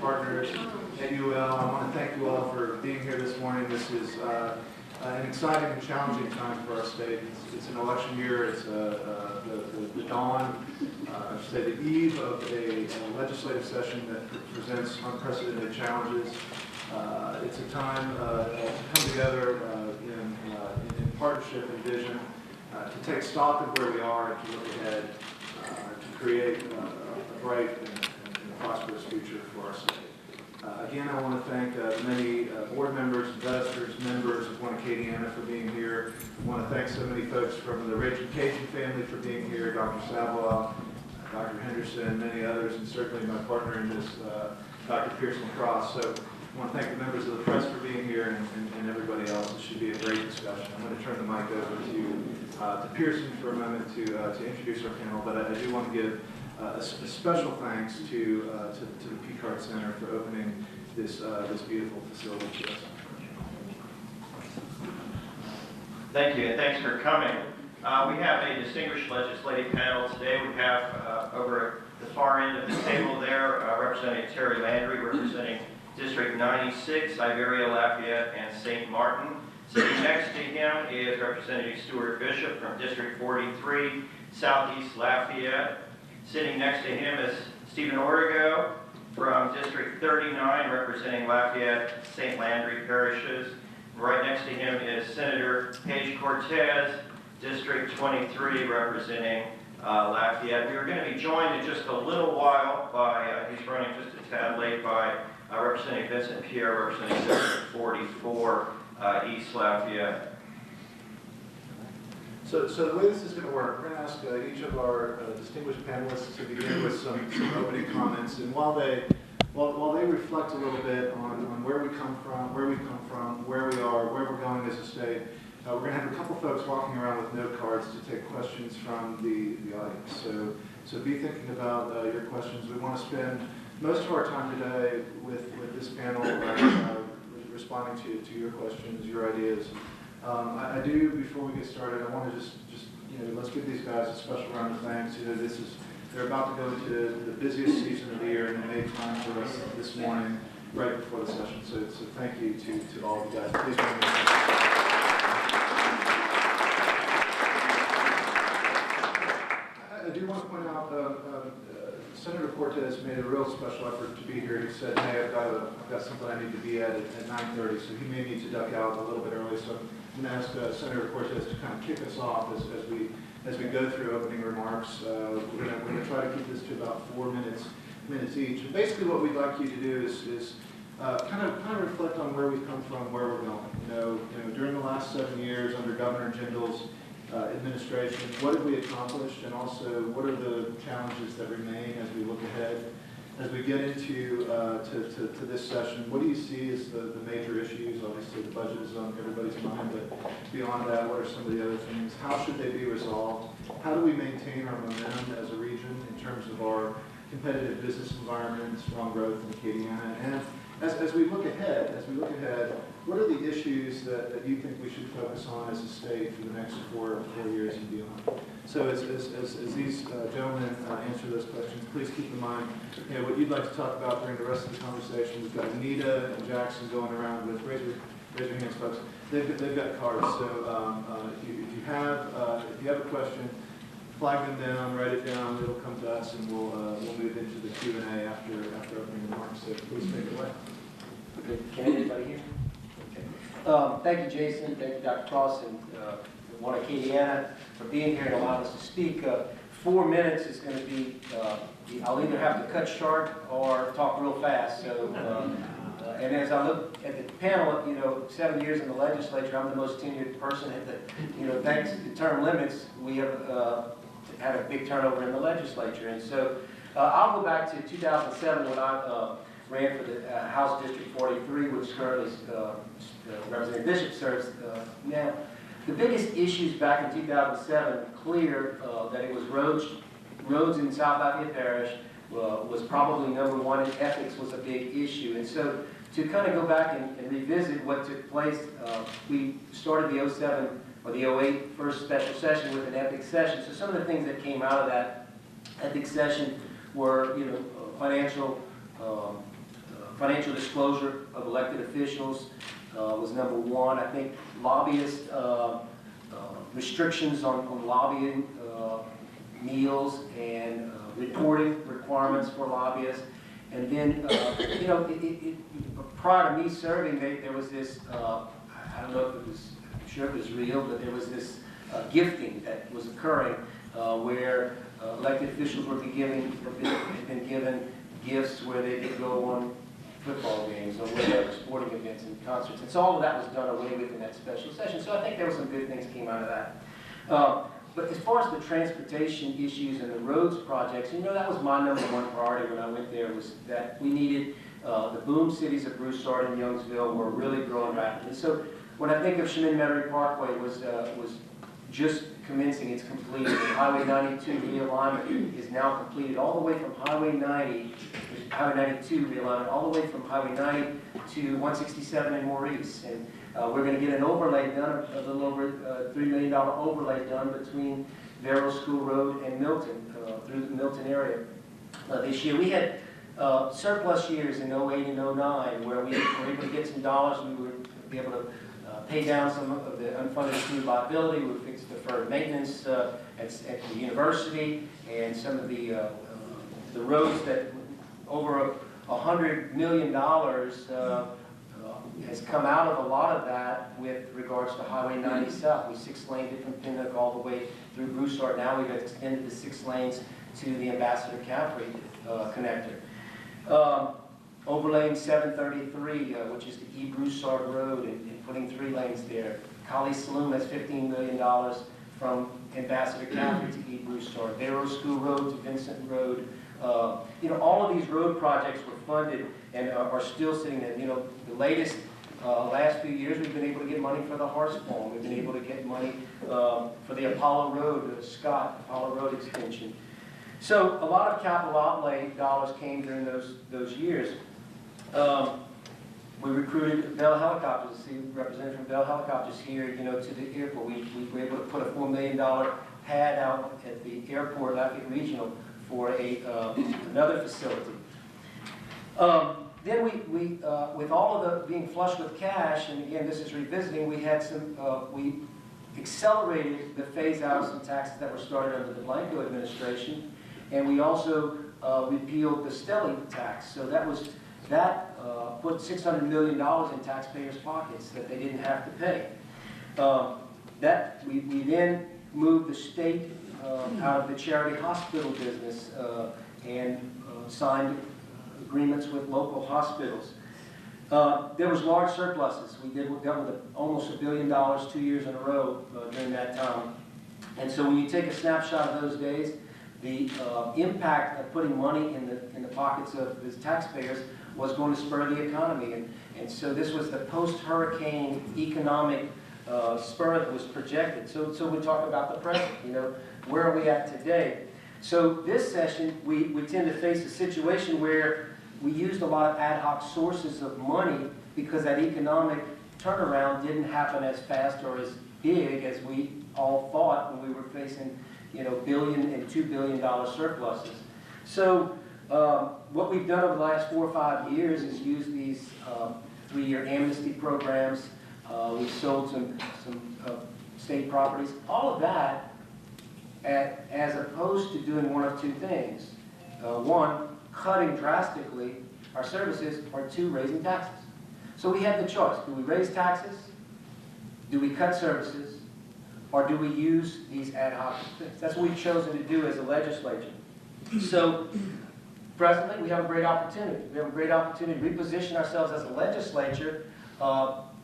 partners at UL. I want to thank you all for being here this morning. This is an exciting and challenging time for our state. It's an election year. It's the dawn, I should say the eve of a legislative session that presents unprecedented challenges. It's a time to come together in partnership and vision, to take stock of where we are and to look ahead, to create a bright and prosperous future for our state. Again, I want to thank many board members, investors, members of One Acadiana for being here. I want to thank so many folks from the Rachel Cajun family for being here, Dr. Savoie, Dr. Henderson, many others, and certainly my partner in this, Dr. Pearson Cross. So I want to thank the members of the press for being here and everybody else. It should be a great discussion. I'm going to turn the mic over to Pearson for a moment to introduce our panel, but I do want to give a special thanks to the Picard Center for opening this beautiful facility to us. Thank you, and thanks for coming. We have a distinguished legislative panel today. We have over the far end of the table there Representative Terry Landry, representing District 96, Iberia, Lafayette, and St. Martin. Sitting next to him is Representative Stuart Bishop from District 43, Southeast Lafayette. Sitting next to him is Stephen Ortego from District 39, representing Lafayette, St. Landry parishes. Right next to him is Senator Paige Cortez, District 23, representing Lafayette. We are going to be joined in just a little while by, he's running just a tad late, by Representative Vincent Pierre, representing District 44, East Lafayette. So the way this is going to work, we're going to ask each of our distinguished panelists to begin with some opening comments, and while they reflect a little bit on where we come from, where we are, where we're going as a state, we're going to have a couple folks walking around with note cards to take questions from the audience. So be thinking about your questions. We want to spend most of our time today with this panel responding to your questions, your ideas. I do, before we get started, I want to just let's give these guys a special round of thanks. They're about to go into the busiest season of the year, and they made time for us this morning, right before the session. So thank you to all of you guys. Please join me. I do want to point out, Senator Cortez made a real special effort to be here. He said, "Hey, I've got something I need to be at 9:30," so he may need to duck out a little bit early. So I'm going to ask Senator Cortez to kind of kick us off as we go through opening remarks. We're going to try to keep this to about 4 minutes each. And basically, what we'd like you to do is kind of reflect on where we've come from, where we're going. During the last 7 years under Governor Jindal's administration, what have we accomplished, and also what are the challenges that remain as we look ahead? As we get into to this session, what do you see as the major issues? Obviously, the budget is on everybody's mind, but beyond that, what are some of the other things? How should they be resolved? How do we maintain our momentum as a region in terms of our competitive business environment, strong growth in Acadiana? And as we look ahead, what are the issues that you think we should focus on as a state for the next 4 years and beyond? So as these gentlemen answer those questions, please keep in mind what you'd like to talk about during the rest of the conversation. We've got Anita and Jackson going around with raise your hands, folks. They've got cards. So if you have a question, flag them down, write it down. It'll come to us, and we'll move into the Q&A after opening remarks. So please take it away. Okay. Can anybody hear? Okay. Thank you, Jason. Thank you, Dr. Cross, and One Acadiana for being here and allowing us to speak. 4 minutes is going to be, I'll either have to cut short or talk real fast. So, and as I look at the panel, 7 years in the legislature, I'm the most tenured person. Thanks to term limits, we have had a big turnover in the legislature. And so I'll go back to 2007 when I ran for the House District 43, which currently Representative Bishop serves now. The biggest issues back in 2007, clear that it was roads in South Lafayette Parish was probably number one, and ethics was a big issue. And so to kind of go back and revisit what took place, we started the 07 or the 08 first special session with an ethics session. So some of the things that came out of that ethics session were, financial Financial disclosure of elected officials was number one. I think lobbyist restrictions on lobbying meals and reporting requirements for lobbyists. And then, you know, prior to me serving, there was this, I don't know if it was, I'm sure it was real, but there was this gifting that was occurring where elected officials were been given gifts where they could go on football games or whatever, sporting events and concerts. And so all of that was done away with in that special session. So I think there were some good things came out of that. But as far as the transportation issues and the roads projects, you know, that was my number one priority when I went there, was that we needed, the boom cities of Broussard and Youngsville were really growing rapidly. So when I think of Chemin-Metairie Parkway was just commencing, it's completed. Highway 92 realignment is now completed all the way from Highway 92 realignment, all the way from Highway 90 to 167 in Maurice. And we're going to get an overlay done, a little over $3 million overlay done between Vero School Road and Milton, through the Milton area this year. We had surplus years in 08 and 09 where we were able to get some dollars. We would be able to pay down some of the unfunded accrued liability. We would fix deferred maintenance at the university, and some of the roads that over $100 million has come out of a lot of that with regards to Highway 90 South. We 6-laned it from Pinhook all the way through Broussard. Now we've extended the 6 lanes to the Ambassador Caffrey connector. Overlaying 733, which is the E. Broussard Road, and putting 3 lanes there. Colley Saloon, that's $15 million from Ambassador Caffrey to E. Broussard. Vero School Road to Vincent Road. You know, all of these road projects were funded and are still sitting there. You know, the latest, last few years, we've been able to get money for the Horse Farm. We've been able to get money for the Apollo Road, the Apollo Road extension. So a lot of capital outlay dollars came during those years. We recruited Bell Helicopters, see representative from Bell Helicopters here, you know, to the airport. We were able to put a $4 million pad out at the airport, Lafayette Regional, for another facility. Then we with all of the being flush with cash, and again, this is revisiting, we had some, we accelerated the phase out of some taxes that were started under the Blanco administration, and we also repealed the Stelly tax. So that put $600 million in taxpayers' pockets that they didn't have to pay. We then moved the state out of the charity hospital business and signed agreements with local hospitals. There was large surpluses. We dealt with almost $1 billion 2 years in a row during that time. And so when you take a snapshot of those days, the impact of putting money in the pockets of the taxpayers was going to spur the economy. And so this was the post-hurricane economic spur that was projected. So we talk about the present, you know, where are we at today? So this session, we tend to face a situation where we used a lot of ad hoc sources of money because that economic turnaround didn't happen as fast or as big as we all thought when we were facing, you know, $1 billion and $2 billion surpluses. So what we've done over the last 4 or 5 years is use these 3-year amnesty programs. We've sold some state properties. All of that, as opposed to doing one of 2 things. One, cutting drastically our services, or 2, raising taxes. So we had the choice. Do we raise taxes? Do we cut services? Or do we use these ad hoc things? That's what we've chosen to do as a legislature. So presently, we have a great opportunity. We have a great opportunity to reposition ourselves as a legislature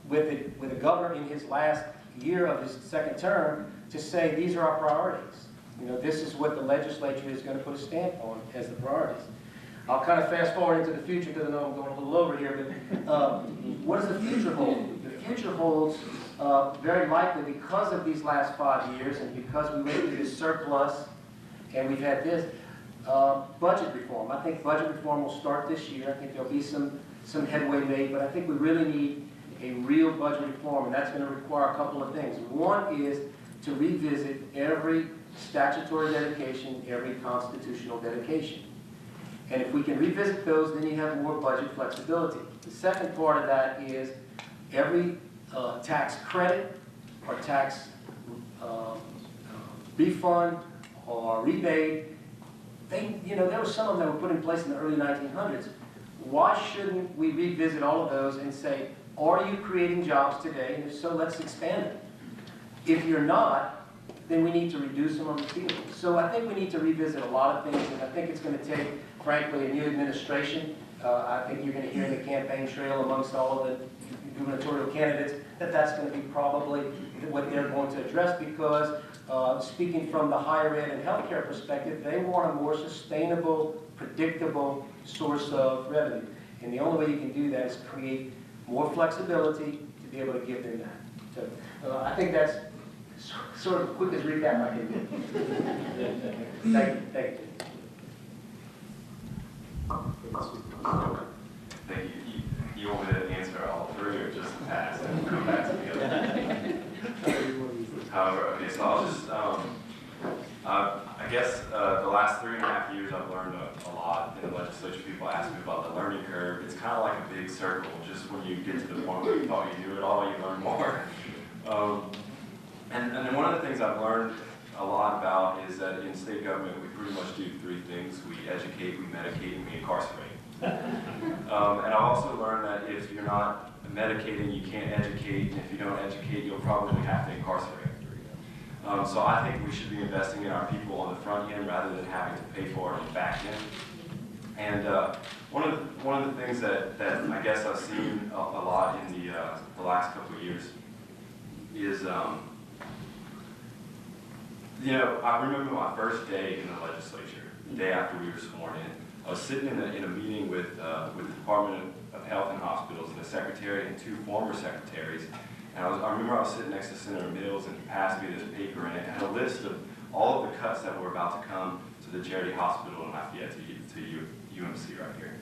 with the governor in his last year of his 2nd term to say these are our priorities. You know, this is what the legislature is going to put a stamp on as the priorities. I'll kind of fast forward into the future because I know I'm going a little over here, but what does the future hold? The future holds very likely, because of these last 5 years and because we went through this surplus and we've had this, budget reform. I think budget reform will start this year. I think there'll be some headway made, but I think we really need a real budget reform, and that's going to require a couple of things. One is to revisit every statutory dedication, every constitutional dedication. And if we can revisit those, then you have more budget flexibility. The second part of that is every tax credit or tax refund or rebate, there were some of them that were put in place in the early 1900s. Why shouldn't we revisit all of those and say, are you creating jobs today? And if so, let's expand it. If you're not, then we need to reduce them on the field. So I think we need to revisit a lot of things, and I think it's going to take, frankly, a new administration. I think you're going to hear in the campaign trail amongst all of the gubernatorial candidates that that's going to be probably what they're going to address, because speaking from the higher ed and healthcare perspective, they want a more sustainable, predictable source of revenue. And the only way you can do that is create more flexibility to be able to give them that. So I think that's sort of the quickest recap I can do. Thank you. Thank you. Thank you. You want me to answer all three or just pass and come back to the other? However, okay, so I'll just, I guess the last 3.5 years I've learned a lot in the legislature. People ask me about the learning curve. It's kind of like a big circle. Just when you get to the point where you thought you knew it all, you learn more. And then one of the things I've learned a lot about is that in state government we pretty much do three things. We educate, we medicate, and we incarcerate. And I've also learned that if you're not medicating, you can't educate, and if you don't educate, you'll probably have to incarcerate. So I think we should be investing in our people on the front end rather than having to pay for it on the back end. And one of the things that I guess I've seen a lot in the last couple of years is, I remember my first day in the legislature, the day after we were sworn in. I was sitting in a meeting with the Department of Health and Hospitals, and the secretary and two former secretaries. And I remember I was sitting next to Senator Mills, and he passed me this paper, and it had a list of all of the cuts that were about to come to the Charity Hospital in Lafayette, to UMC right here.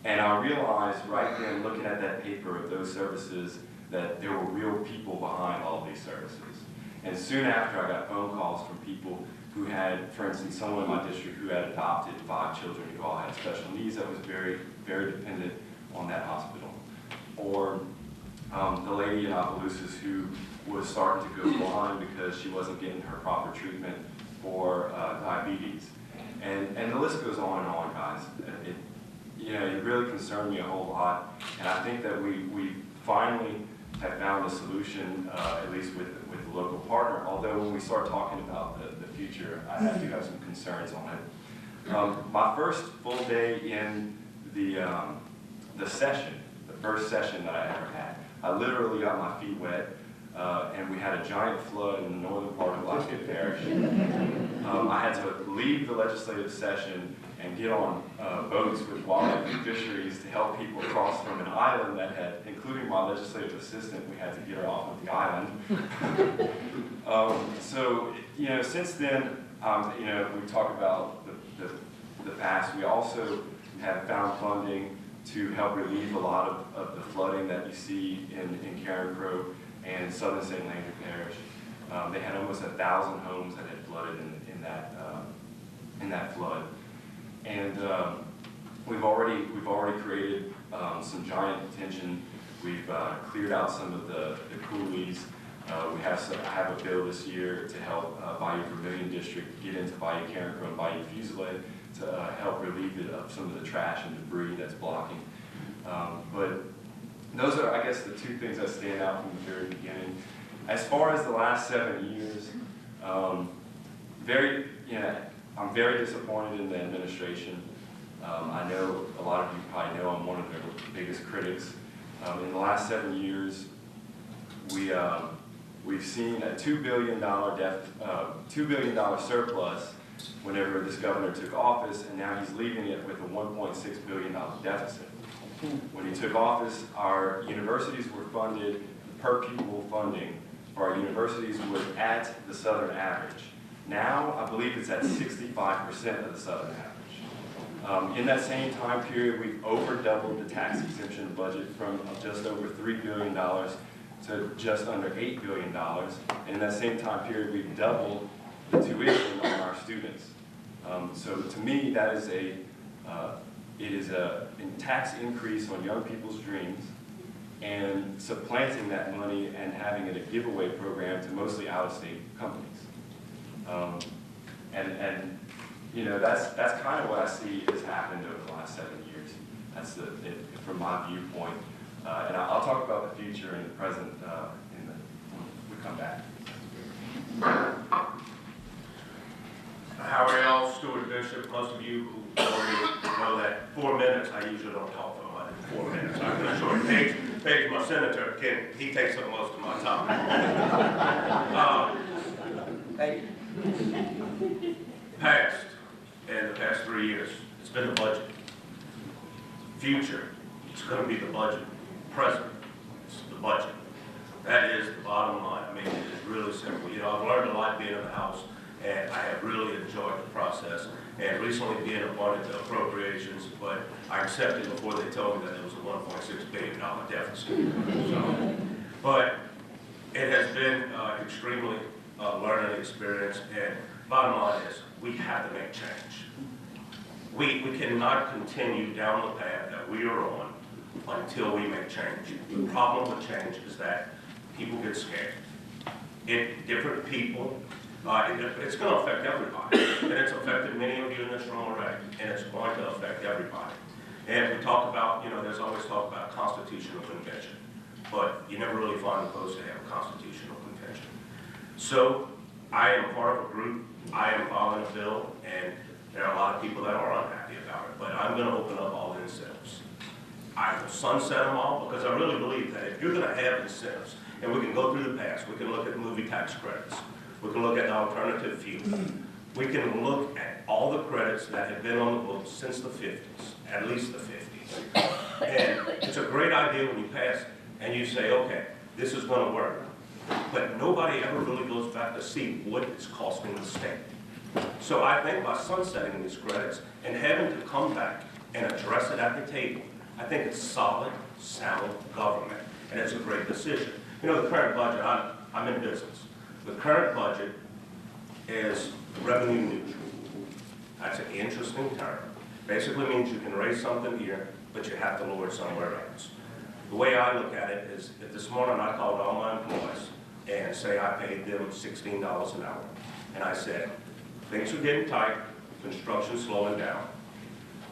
And I realized right then, looking at that paper of those services, that there were real people behind all of these services. And soon after, I got phone calls from people who had, for instance, someone in my district who had adopted 5 children who all had special needs that was very, very dependent on that hospital. Or the lady in Opelousas who was starting to go blind because she wasn't getting her proper treatment for diabetes. And the list goes on, guys. It really concerned me a whole lot. And I think that we finally have found a solution, at least with the local partner, although when we start talking about the future, I do have some concerns on it. My first full day in the session, the first session that I ever had, I literally got my feet wet, and we had a giant flood in the northern part of Lafayette Parish. I had to leave the legislative session and get on boats with wildlife and fisheries to help people cross from an island that had, including my legislative assistant, we had to get her off of the island. Since then, we talk about the past. We also have found funding to help relieve a lot of the flooding that you see in Karen Crow and southern St. Landry Parish. They had almost 1,000 homes that had flooded in that flood. And we've already created some giant detention. We've cleared out some of the coulees. I have a bill this year to help Bayou Vermilion District get into Bayou Karen Crow and Bayou Fusilier to help relieve it of some of the trash and debris that's blocking. But those are, I guess, the two things that stand out from the very beginning. As far as the last 7 years, I'm very disappointed in the administration. I know a lot of you probably know I'm one of their biggest critics. In the last 7 years, we've seen a $2 billion surplus whenever this governor took office, and now he's leaving it with a $1.6 billion deficit. When he took office, our universities were funded, per pupil funding for our universities was at the Southern average. Now, I believe it's at 65% of the Southern average. In that same time period, we've over doubled the tax exemption budget from just over $3 billion to just under $8 billion. And in that same time period, we've doubled the tuition on our students. So to me, that is it is a tax increase on young people's dreams and supplanting that money and having it a giveaway program to mostly out-of-state companies. And you know, that's kind of what I see has happened over the last 7 years. That's from my viewpoint. And I'll talk about the future and the present when we come back. Howard L. Stewart Bishop, most of you who already know that 4 minutes, I usually don't talk for more than 4 minutes. I can assure you, Paige, my senator, he takes up most of my time. Thank you. Past, in the past 3 years, it's been the budget. Future, it's going to be the budget. Present, it's the budget. That is the bottom line. I mean, it is really simple. You know, I've learned a lot being in the House, and I have really enjoyed the process. And recently being appointed to appropriations, but I accepted before they told me that it was a $1.6 billion deficit. So, but it has been extremely learning experience, and bottom line is we have to make change. We cannot continue down the path that we are on until we make change. The problem with change is that people get scared. Different people, it's going to affect everybody. And it's affected many of you in this room already. And it's going to affect everybody. And we talk about, you know, there's always talk about a constitutional convention. But you never really find a post to have a constitutional convention. So I am part of a group. I am filing a bill. And there are a lot of people that are unhappy about it. But I'm going to open up all the incentives. I will sunset them all because I really believe that if you're going to have incentives, and we can go through the past, we can look at movie tax credits, we can look at the alternative fuel, we can look at all the credits that have been on the books since the 50s, at least the 50s. And it's a great idea when you pass it and you say, okay, this is going to work. But nobody ever really goes back to see what it's costing the state. So I think by sunsetting these credits and having to come back and address it at the table, I think it's solid, sound government, and it's a great decision. You know, the current budget, I'm in business. The current budget is revenue neutral. That's an interesting term. Basically means you can raise something here, but you have to lower it somewhere else. The way I look at it is, if this morning I called all my employees and say I paid them $16 an hour, and I said, things are getting tight, construction's slowing down,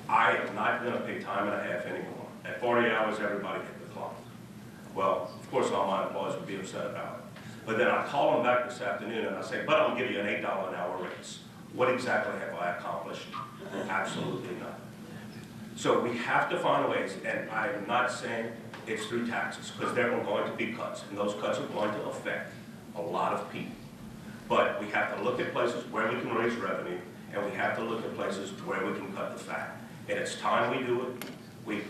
I am not going to pay time and a half anymore. At 40 hours, everybody hit the clock. Well, of course, all my employees would be upset about it. But then I call them back this afternoon and I say, but I'm going to give you an $8 an hour raise. What exactly have I accomplished? Absolutely nothing. So we have to find ways, and I am not saying it's through taxes, because there are going to be cuts, and those cuts are going to affect a lot of people. But we have to look at places where we can raise revenue, and we have to look at places where we can cut the fat. And it's time we do it.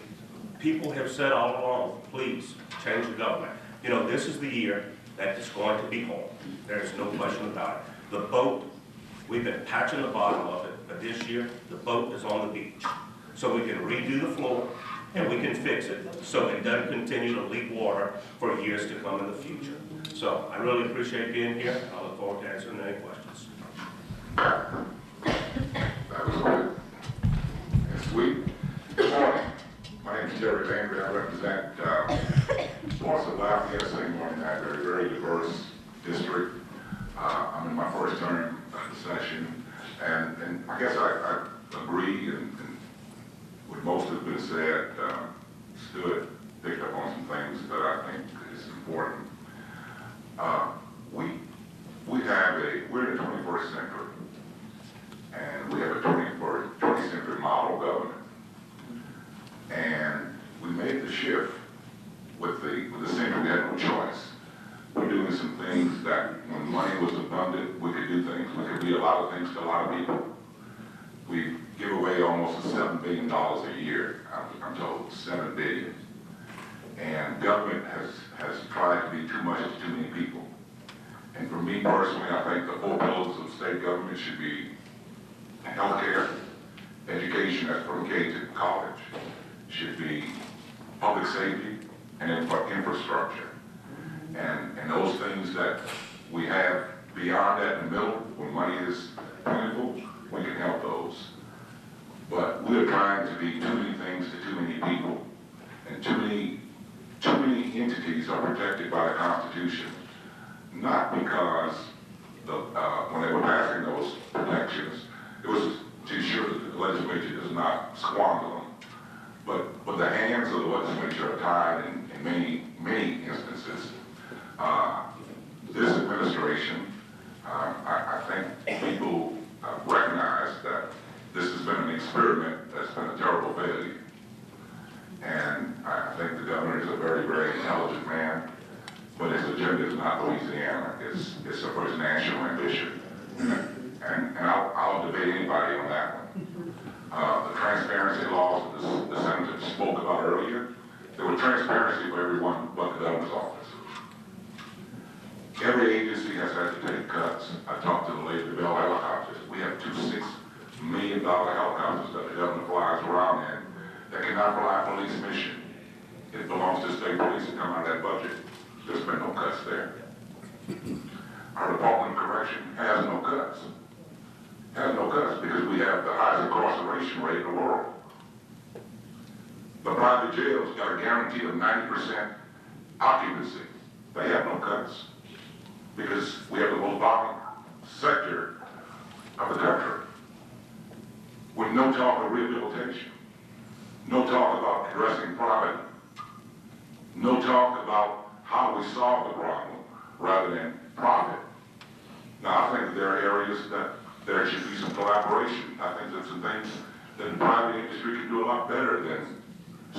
People have said all along, please, change the government. You know, this is the year that it's going to be home. There's no question about it. The boat, we've been patching the bottom of it, but this year, the boat is on the beach. So we can redo the floor, and we can fix it, so it doesn't continue to leak water for years to come in the future. So I really appreciate being here. I look forward to answering any questions. That was good and sweet. Good morning. My name is Terry Landry. I represent parts of Lafayette, St. Martin, a very diverse district. I'm in my first term of the session, and I guess I agree and what most has been said. Stood, picked up on some things that I think is important. We're in the 21st century, and we have a 20th century model government. And we made the shift with the century. We had no choice. We're doing some things that when money was abundant, we could do things. We could be a lot of things to a lot of people. We give away almost $7 billion a year. I'm told $7 billion. And government has tried to be too much to too many people. And for me personally, I think the 4 pillars of state government should be healthcare, education, that's from K to college, should be public safety and infrastructure. And those things that we have beyond that in the middle, when money is plentiful, we can help those. But we're trying to be too many things to too many people. And too many entities are protected by the Constitution. Not because when they were passing those protections, it was to ensure that the legislature does not squander them. But the hands of the legislature are tied in many instances. This administration, I think people recognize that this has been an experiment that's been a terrible failure. And I think the governor is a very, very intelligent man, but his agenda is not Louisiana. It's a first national ambition. And I'll debate anybody on that one. The transparency laws that the senator spoke about earlier, there was transparency for everyone but the governor's office. Every agency has had to take cuts. I talked to the lady at Bell Helicopters. We have two $6 million helicopters that the governor flies around in that cannot fly a police mission. It belongs to state police to come out of that budget. There's been no cuts there. Our Department of Correction has no cuts. Has no cuts because we have the highest incarceration rate in the world. The private jails got a guarantee of 90% occupancy. They have no cuts because we have the most violent sector of the country with no talk of rehabilitation, no talk about addressing poverty, no talk about how we solve the problem rather than profit. Now, I think there are areas that there should be some collaboration. I think there's some things that the private industry can do a lot better than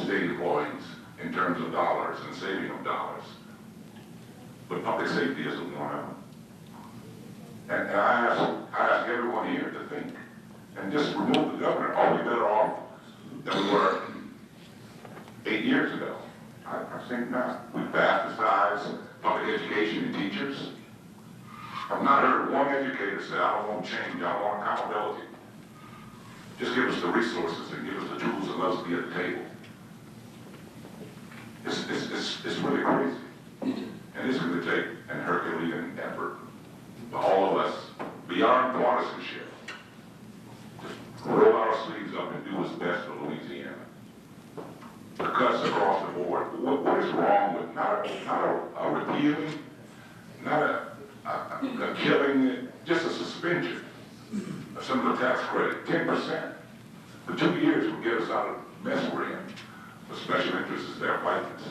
state employees in terms of dollars and saving of dollars. But public safety isn't one of them. And I ask everyone here to think and just remove the governor. Are we better off than we were 8 years ago? I think not. We've bastardized public education and teachers. I've not heard one educator say, I don't want change, I don't want accountability. Just give us the resources and give us the tools and let us be at the table. It's really crazy. And it's going to take an Herculean effort for all of us, beyond partisanship, to roll our sleeves up and do what's best for Louisiana. The cuts across the board. What is wrong with not a repealing, not a killing, just a suspension of some of the tax credit, 10%. For 2 years will get us out of the mess we're in. The special interests is their fighters.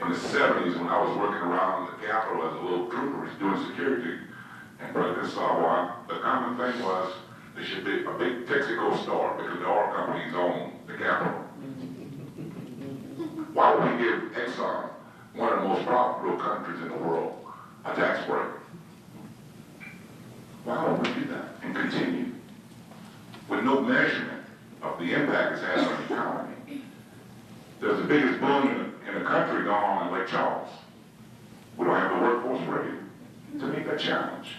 In the 70s, when I was working around the Capitol as a little trooper doing security, and President saw why, the common thing was there should be a big Texaco store because the oil companies own the Capitol. Why would we give Exxon, one of the most profitable countries in the world, a tax break? Why would we do that and continue with no measurement of the impact it's had on the economy? There's the biggest boom in the country going on in Lake Charles. We don't have the workforce ready to meet that challenge.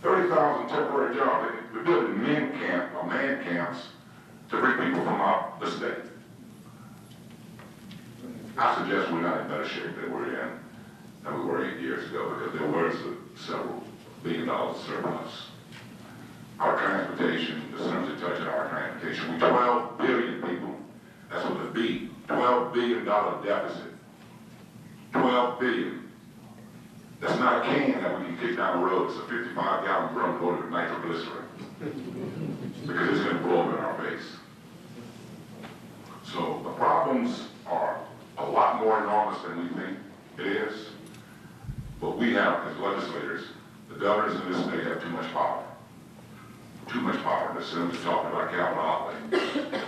30,000 temporary jobs. We're building man camps to bring people from out the state. I suggest we're not in better shape than we were 8 years ago because there was several $1 billion surplus. Our transportation, the senator touched on our transportation. We 12 billion people. That's what the B. $12 billion deficit. 12 billion. That's not a can that we can kick down the road. It's a 55-gallon drum loaded with nitroglycerin. Because it's going to blow up in our face. So the problems are a lot more enormous than we think it is. But we have, as legislators, the governors in this state have too much power. Too much power. The senator talked about capital outlay.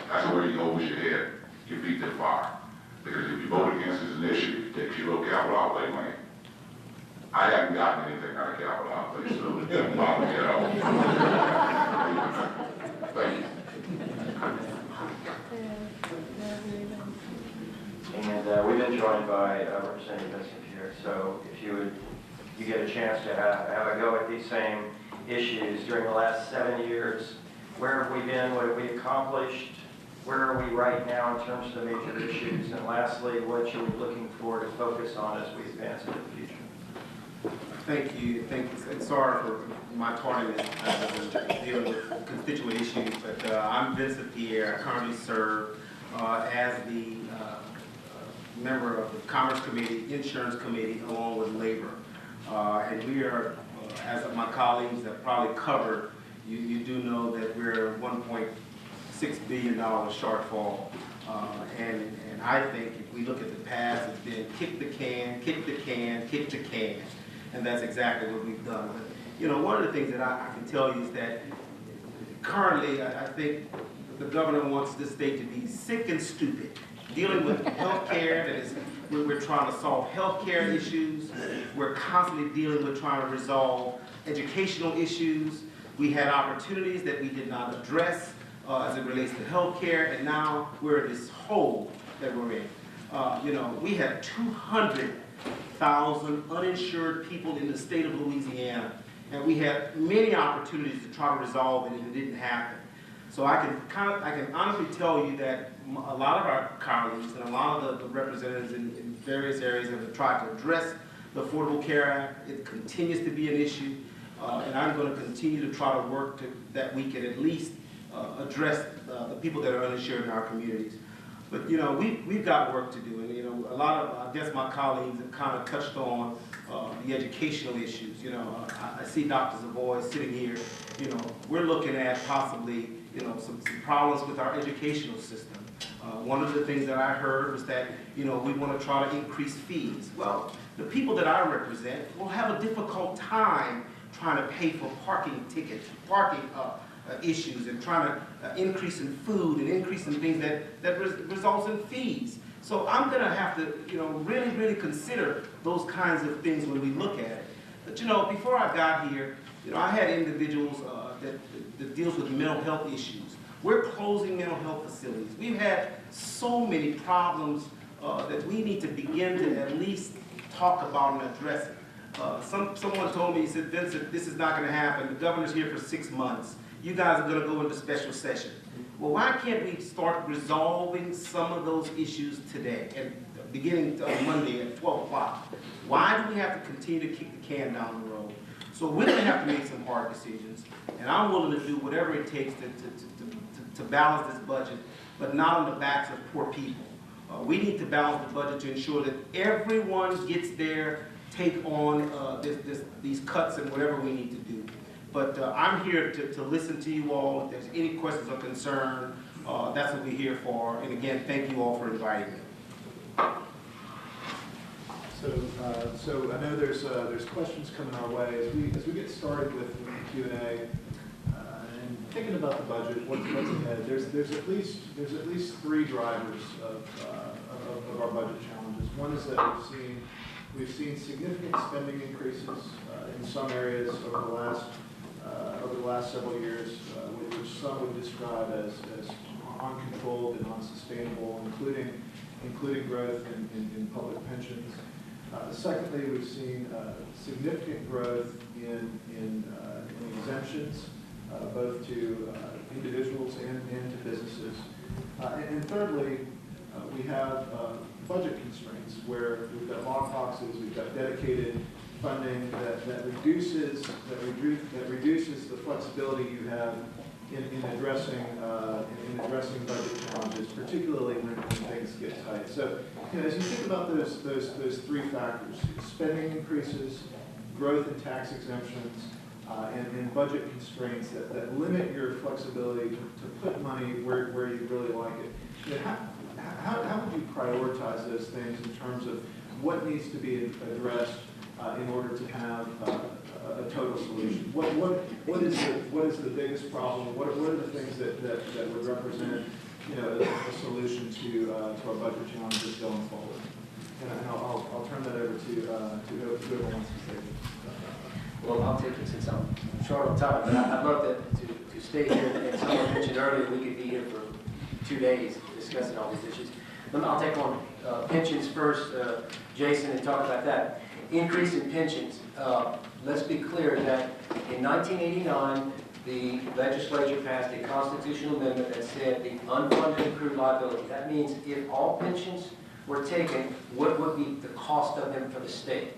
That's where you hold your head, your feet to the fire. Because if you vote against this initiative, it takes your little capital outlay money. I haven't gotten anything out of capital outlay, so it doesn't bother me at all. Thank you. And we've been joined by Representative Vincent here. So if you get a chance to have a go at these same issues during the last 7 years, where have we been? What have we accomplished? Where are we right now in terms of the major issues? And lastly, what are we looking for to focus on as we advance into the future? Thank you, and sorry for my tardiness dealing with constituent issues, but I'm Vincent Pierre. I currently serve as the member of the Commerce Committee, Insurance Committee, along with Labor. And we are, as my colleagues have probably covered, you do know that we're $1.6 billion shortfall. And I think if we look at the past, it's been kick the can, kick the can, kick the can. And that's exactly what we've done. But, you know, one of the things that I can tell you is that currently, I think the governor wants this state to be sick and stupid, dealing with health care. That is, we're trying to solve health care issues. We're constantly dealing with trying to resolve educational issues. We had opportunities that we did not address as it relates to health care, and now we're in this hole that we're in. You know, we have 200,000 uninsured people in the state of Louisiana, and we had many opportunities to try to resolve it, and it didn't happen. So I can honestly tell you that a lot of our colleagues and a lot of the representatives in various areas have tried to address the Affordable Care Act. It continues to be an issue, and I'm going to continue to try to work that we can at least address the people that are uninsured in our communities. But, you know, we've got work to do, and, you know, a lot of, I guess my colleagues have kind of touched on the educational issues. You know, I see Dr. Savoy sitting here. You know, we're looking at possibly, you know, some problems with our educational system. One of the things that I heard was that, you know, we want to try to increase fees. Well, the people that I represent will have a difficult time trying to pay for parking tickets, parking issues, and trying to increase in food and increase in things that results in fees. So I'm going to have to, you know, really consider those kinds of things when we look at it. But, you know, before I got here, you know, I had individuals that deals with mental health issues. We're closing mental health facilities. We've had so many problems that we need to begin to at least talk about and address it. Someone told me, he said, Vincent, this is not going to happen. The governor's here for 6 months. You guys are going to go into special session. Well, why can't we start resolving some of those issues today, and beginning Monday at 12 o'clock? Why do we have to continue to kick the can down the road? So we're going to have to make some hard decisions, and I'm willing to do whatever it takes to balance this budget, but not on the backs of poor people. We need to balance the budget to ensure that everyone gets their take on these cuts and whatever we need to do. But I'm here to listen to you all. If there's any questions or concern, that's what we're here for. And again, thank you all for inviting me. So I know there's questions coming our way as we get started with the Q&A and thinking about the budget. What's ahead? There's at least 3 drivers of our budget challenges. One is that we've seen significant spending increases in some areas over the last several years, which some would describe as uncontrolled and unsustainable, including growth in public pensions. Secondly, we've seen significant growth in exemptions, both to individuals and to businesses. And thirdly, we have budget constraints where we've got lockboxes, we've got dedicated funding that reduces the flexibility you have in addressing budget challenges, particularly when things get tight. So, you know, as you think about those 3 factors: spending increases, growth in tax exemptions, and budget constraints that limit your flexibility to put money where you really like it. You know, how would you prioritize those things in terms of what needs to be addressed in order to have a total solution? What is the biggest problem? What are the things that would represent, you know, a solution to our budget challenges going forward? And I'll turn that over to whoever wants to say it. Well, I'll take it since I'm short on time, but I'd love to stay here. And someone mentioned earlier we could be here for 2 days discussing all these issues. I'll take on pensions first, Jason, and talk about that. Increase in pensions. Let's be clear that in 1989, the legislature passed a constitutional amendment that said the unfunded accrued liability. That means if all pensions were taken, what would be the cost of them for the state?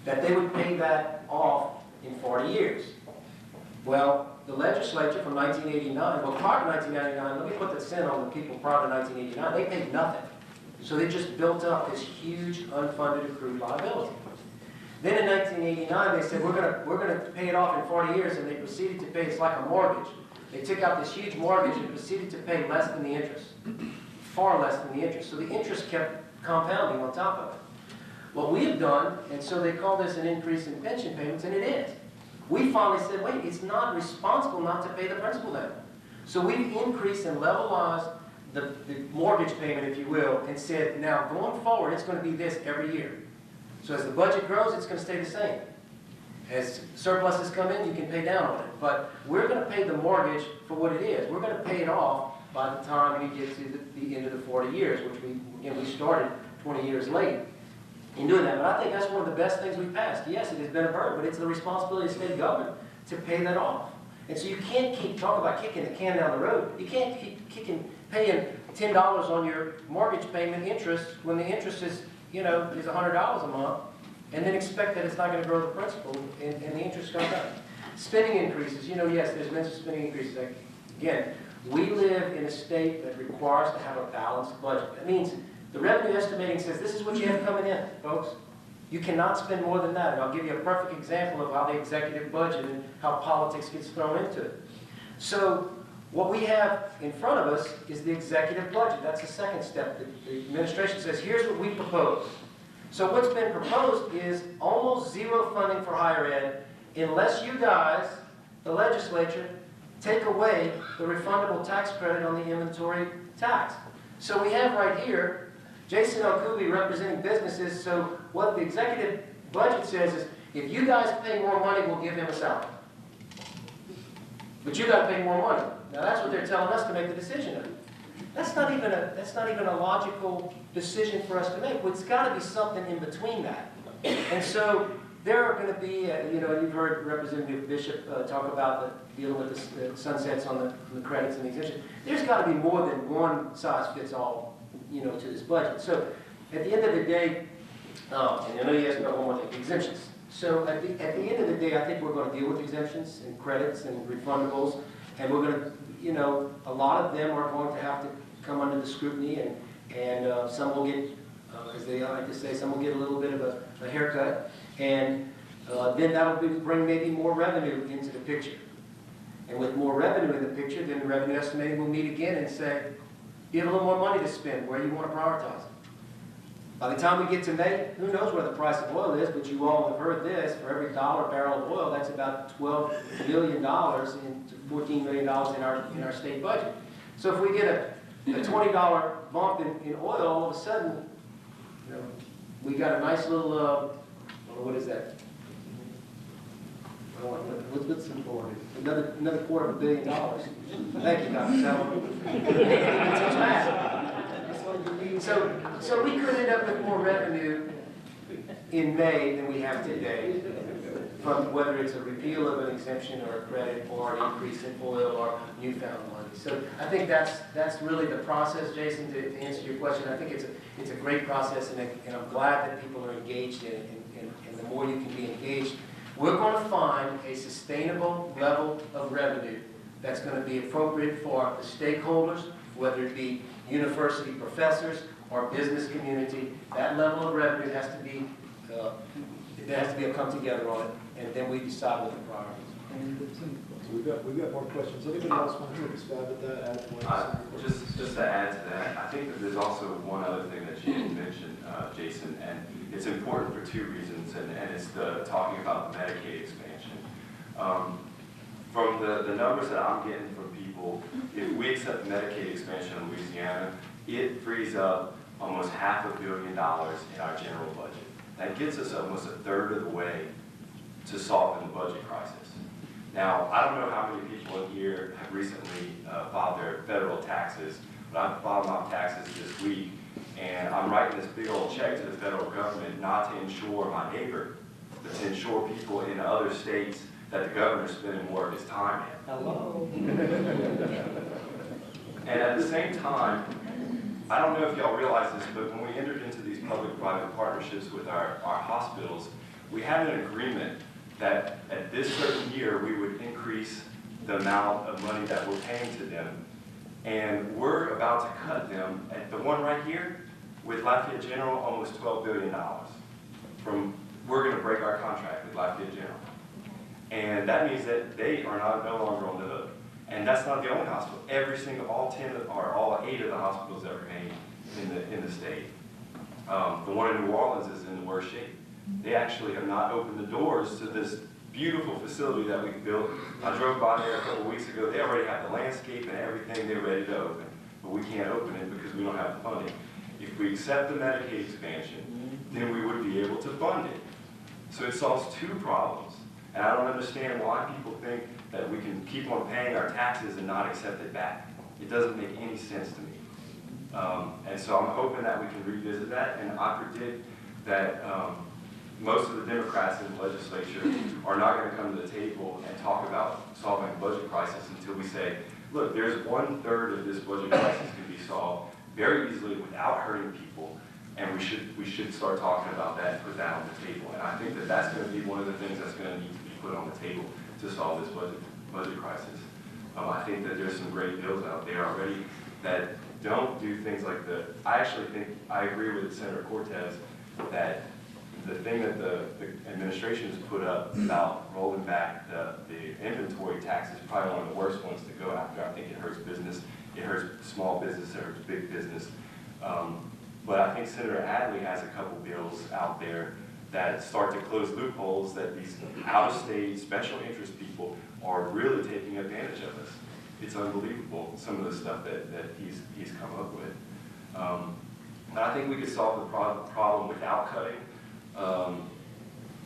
that they would pay that off in 40 years. Well, the legislature from 1989, well, prior to 1999, let me put this in on the people prior to 1989, they paid nothing. So they just built up this huge unfunded accrued liability. Then in 1989, they said, we're gonna pay it off in 40 years, and they proceeded to pay, it's like a mortgage. They took out this huge mortgage and proceeded to pay less than the interest, far less than the interest. So the interest kept compounding on top of it. What we have done, and so they call this an increase in pension payments, and it is. We finally said, wait, it's not responsible not to pay the principal then. So we've increased and levelized the mortgage payment, if you will, and said, now going forward, it's going to be this every year. So as the budget grows, it's going to stay the same. As surpluses come in, you can pay down on it. But we're going to pay the mortgage for what it is. We're going to pay it off by the time we get to the end of the 40 years, which we started 20 years late in doing that. But I think that's one of the best things we've passed. Yes, it has been a burden, but it's the responsibility of the state government to pay that off. And so you can't keep talking about kicking the can down the road. You can't keep paying $10 on your mortgage payment interest when the interest is $100 a month, and then expect that it's not going to grow the principal and the interest goes up. Spending increases, yes, there's been some spending increases. Again, we live in a state that requires to have a balanced budget. That means the revenue estimating says this is what you have coming in, folks. You cannot spend more than that. And I'll give you a perfect example of how the executive budget and how politics gets thrown into it. So what we have in front of us is the executive budget. That's the second step. The administration says, here's what we propose. So what's been proposed is almost zero funding for higher ed unless you guys, the legislature, take away the refundable tax credit on the inventory tax. So we have right here, Jason Okubi representing businesses. So what the executive budget says is, if you guys pay more money, we'll give him a salary. But you got to pay more money. Now that's what they're telling us to make the decision of. That's not even a logical decision for us to make. Well, it's got to be something in between that. And so there are going to be, you've heard Representative Bishop talk about dealing with the sunsets on the credits and the exemptions. There's got to be more than one size fits all, to this budget. So at the end of the day, and I know you asked about one more thing, exemptions. So at the end of the day, I think we're going to deal with exemptions and credits and refundables, and we're going to, a lot of them are going to have to come under the scrutiny, and some will get, as they like to say, some will get a little bit of a haircut, and then that will bring maybe more revenue into the picture. And with more revenue in the picture, then the revenue estimating will meet again and say, you have a little more money to spend, where you want to prioritize it. By the time we get to May, who knows where the price of oil is, but you all have heard this, for every $1 barrel of oil, that's about $12 million into $14 million in our state budget. So if we get a $20 bump in oil, all of a sudden, we got a nice little, what is that? What's another $250 million. Thank you, Dr. Salmon. So we could end up with more revenue in May than we have today, from whether it's a repeal of an exemption or a credit or an increase in oil or newfound money. So I think that's really the process, Jason, to answer your question. I think it's a great process, and I'm glad that people are engaged in it, and the more you can be engaged, we're going to find a sustainable level of revenue that's going to be appropriate for the stakeholders, whether it be university professors or business community. That level of revenue has to be, there has to be a come together on it, and then we decide what the priorities are. So we've got more questions. Anybody else want to stab at that? Just to add to that, I think that there's also one other thing that you didn't mention, Jason, and it's important for two reasons, and it's talking about the Medicaid expansion. From the numbers that I'm getting from people, if we accept Medicaid expansion in Louisiana, it frees up almost $500 million in our general budget. That gets us almost a third of the way to solving the budget crisis. Now, I don't know how many people in here have recently filed their federal taxes, but I filed my taxes this week, and I'm writing this big old check to the federal government not to insure my neighbor, but to insure people in other states that the governor's spending more of his time in. Hello. And at the same time, I don't know if y'all realize this, but when we entered into these public-private partnerships with our hospitals, we had an agreement that at this certain year, we would increase the amount of money that we're paying to them. And we're about to cut them at the one right here with Lafayette General, almost $12 billion. We're going to break our contract with Lafayette General. And that means that they are no longer on the hook. And that's not the only hospital. Every single, all 8 of the hospitals that remain in the state. The one in New Orleans is in the worst shape. They actually have not opened the doors to this beautiful facility that we built. I drove by there a couple weeks ago. They already have the landscape and everything. They're ready to open. But we can't open it because we don't have the funding. If we accept the Medicaid expansion, then we would be able to fund it. So it solves 2 problems. And I don't understand why people think that we can keep on paying our taxes and not accept it back. It doesn't make any sense to me. And so I'm hoping that we can revisit that, and I predict that most of the Democrats in the legislature are not going to come to the table and talk about solving a budget crisis until we say, look, there's 1/3 of this budget crisis can be solved very easily without hurting people, and we should start talking about that and put that on the table. And I think that that's going to be one of the things that's going to need to be put on the table to solve this budget crisis. I think that there's some great bills out there already that don't do things like I actually think, I agree with Senator Cortez that the thing that the administration has put up about rolling back the inventory tax is probably one of the worst ones to go after. I think it hurts business, it hurts small business, it hurts big business. But I think Senator Adley has a couple bills out there that start to close loopholes that these out-of-state special interest people are really taking advantage of us. It's unbelievable, some of the stuff that he's come up with. And I think we could solve the problem without cutting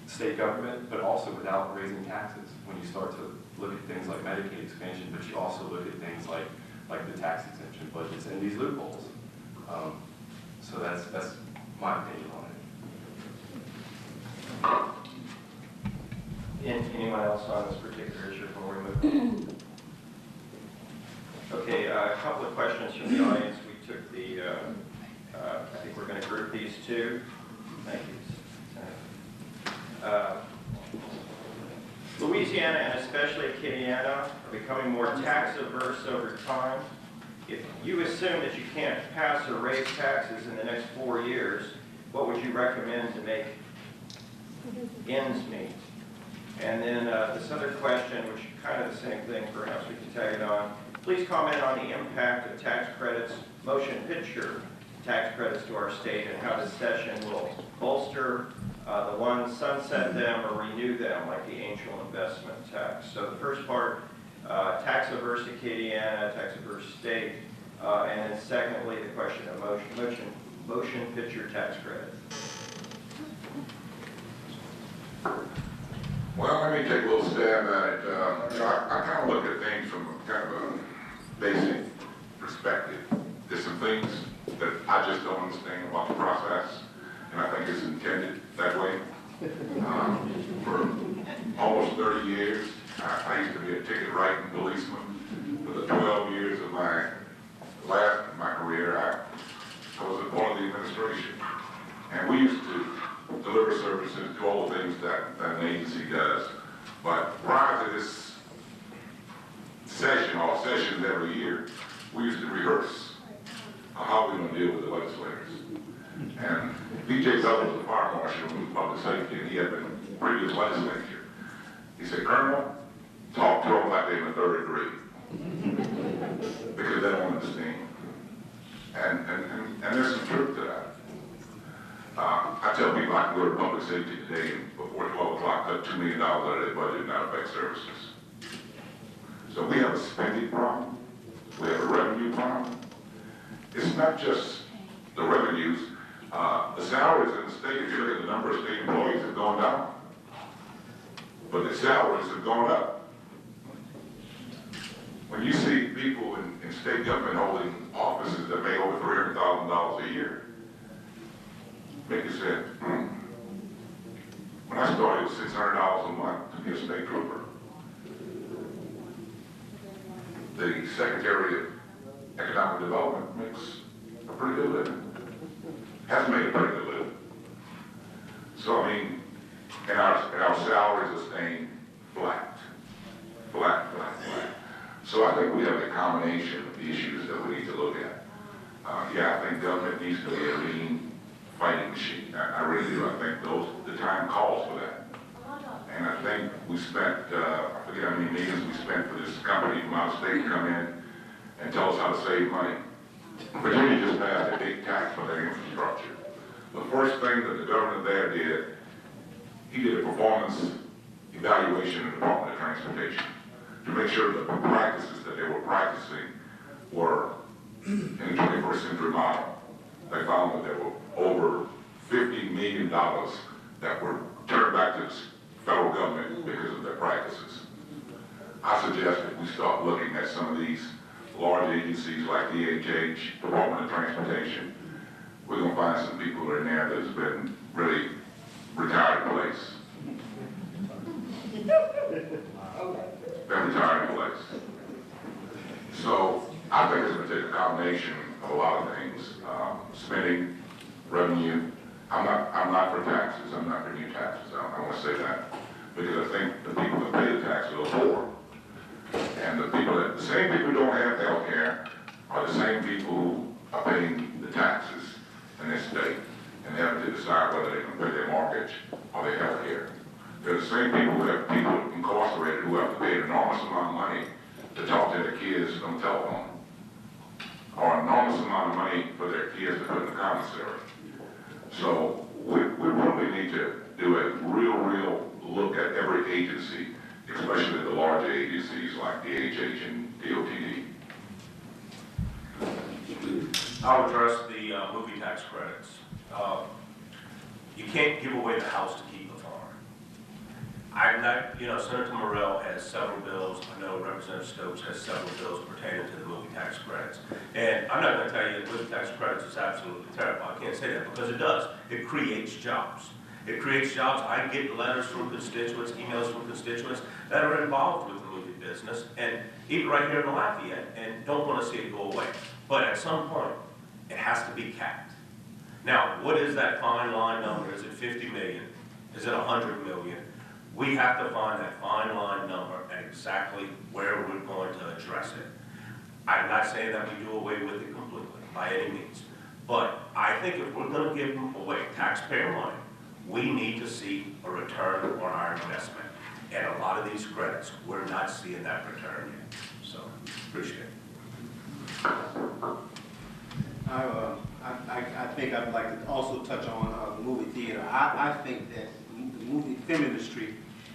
state government, but also without raising taxes. When you start to look at things like Medicaid expansion, but you also look at things like the tax exemption budgets and these loopholes. So that's my opinion on it. Anyone else on this particular issue before we move on? Okay, a couple of questions from the audience. We took I think we're going to group these 2. Thank you. Louisiana and especially Acadiana are becoming more tax averse over time. If you assume that you can't pass or raise taxes in the next 4 years, what would you recommend to make ends meet? And then this other question, which is kind of the same thing, perhaps we can tag it on. Please comment on the impact of tax credits, motion picture tax credits to our state, and how this session will bolster the ones, sunset them, or renew them, like the angel investment tax. So the first part, tax averse Acadiana, tax averse state, and then secondly, the question of motion picture tax credit. Well, let me take a little stab at it. I kind of look at things from kind of a basic perspective. There's some things that I just don't understand about the process, and I think it's intended that way. For almost 30 years, I used to be a ticket writing policeman. For the 12 years of my career, I was a part of the administration. And we used to deliver services, do all the things that an agency does. But prior to this session, all sessions every year, we used to rehearse how we were going to deal with the legislators. And B.J. Bell was the fire marshal in public safety, and he had been previous legislature. He said, Colonel, talk to them like they're in the 3rd grade, because they don't understand. And there's some truth to that. I tell people I can go to public safety today and before 12 o'clock cut $2 million out of their budget and not affect services. So we have a spending problem. We have a revenue problem. It's not just the revenues. The salaries in the state, if you look at the number of state employees, have gone down. But the salaries have gone up. When you see people in state government holding offices that make over $300,000 a year, make you say, When I started, it was $600 a month to be a state trooper. The Secretary of Economic Development makes a pretty good living. Has made a pretty good living. So, I mean, and our salaries are staying flat. So I think we have a combination of issues that we need to look at. Yeah, I think government needs to be a lean fighting machine. I really do. I think the time calls for that. And I think we spent, I forget how many millions we spent for this company from out of state to come in and tell us how to save money. Virginia just passed a big tax for their infrastructure. The first thing that the governor there did, he did a performance evaluation in the Department of Transportation to make sure that the practices that they were practicing were in the 21st century model. They found that there were over $50 million that were turned back to the federal government because of their practices. I suggest that we start looking at some of these large agencies like DHH, Department of Transportation. We're going to find some people in there that's been really retired in place. Been retired in place. So I think it's going to take a combination of a lot of things. Spending, revenue. I'm not for taxes. I'm not for new taxes. I want to say that. Because I think the people that pay the taxes are poor. And the same people who don't have health care are the same people who are paying the taxes in this state. And they have to decide whether they can pay their mortgage or their health care. They're the same people who have people incarcerated who have to pay an enormous amount of money to talk to their kids on the telephone. Or an enormous amount of money for their kids to put in the commissary. So we really need to do a real look at every agency, especially the larger agencies like DHH and DOTD. I'll address the movie tax credits. You can't give away the house to keep the farm. I'm not, Senator Morrell has several bills. I know Representative Stokes has several bills pertaining to the movie tax credits. And I'm not going to tell you that movie tax credits is absolutely terrible. I can't say that because it does. It creates jobs. It creates jobs. I get letters from constituents, emails from constituents that are involved with the movie business, and even right here in Lafayette, and don't want to see it go away. But at some point, it has to be capped. Now, what is that fine line number? Is it 50 million? Is it 100 million? We have to find that fine line number and exactly where we're going to address it. I'm not saying that we do away with it completely, by any means. But I think if we're going to give away taxpayer money, we need to see a return on our investment. And a lot of these credits, we're not seeing that return yet. So, appreciate it. I think I'd like to also touch on the movie theater. I think that the movie film industry,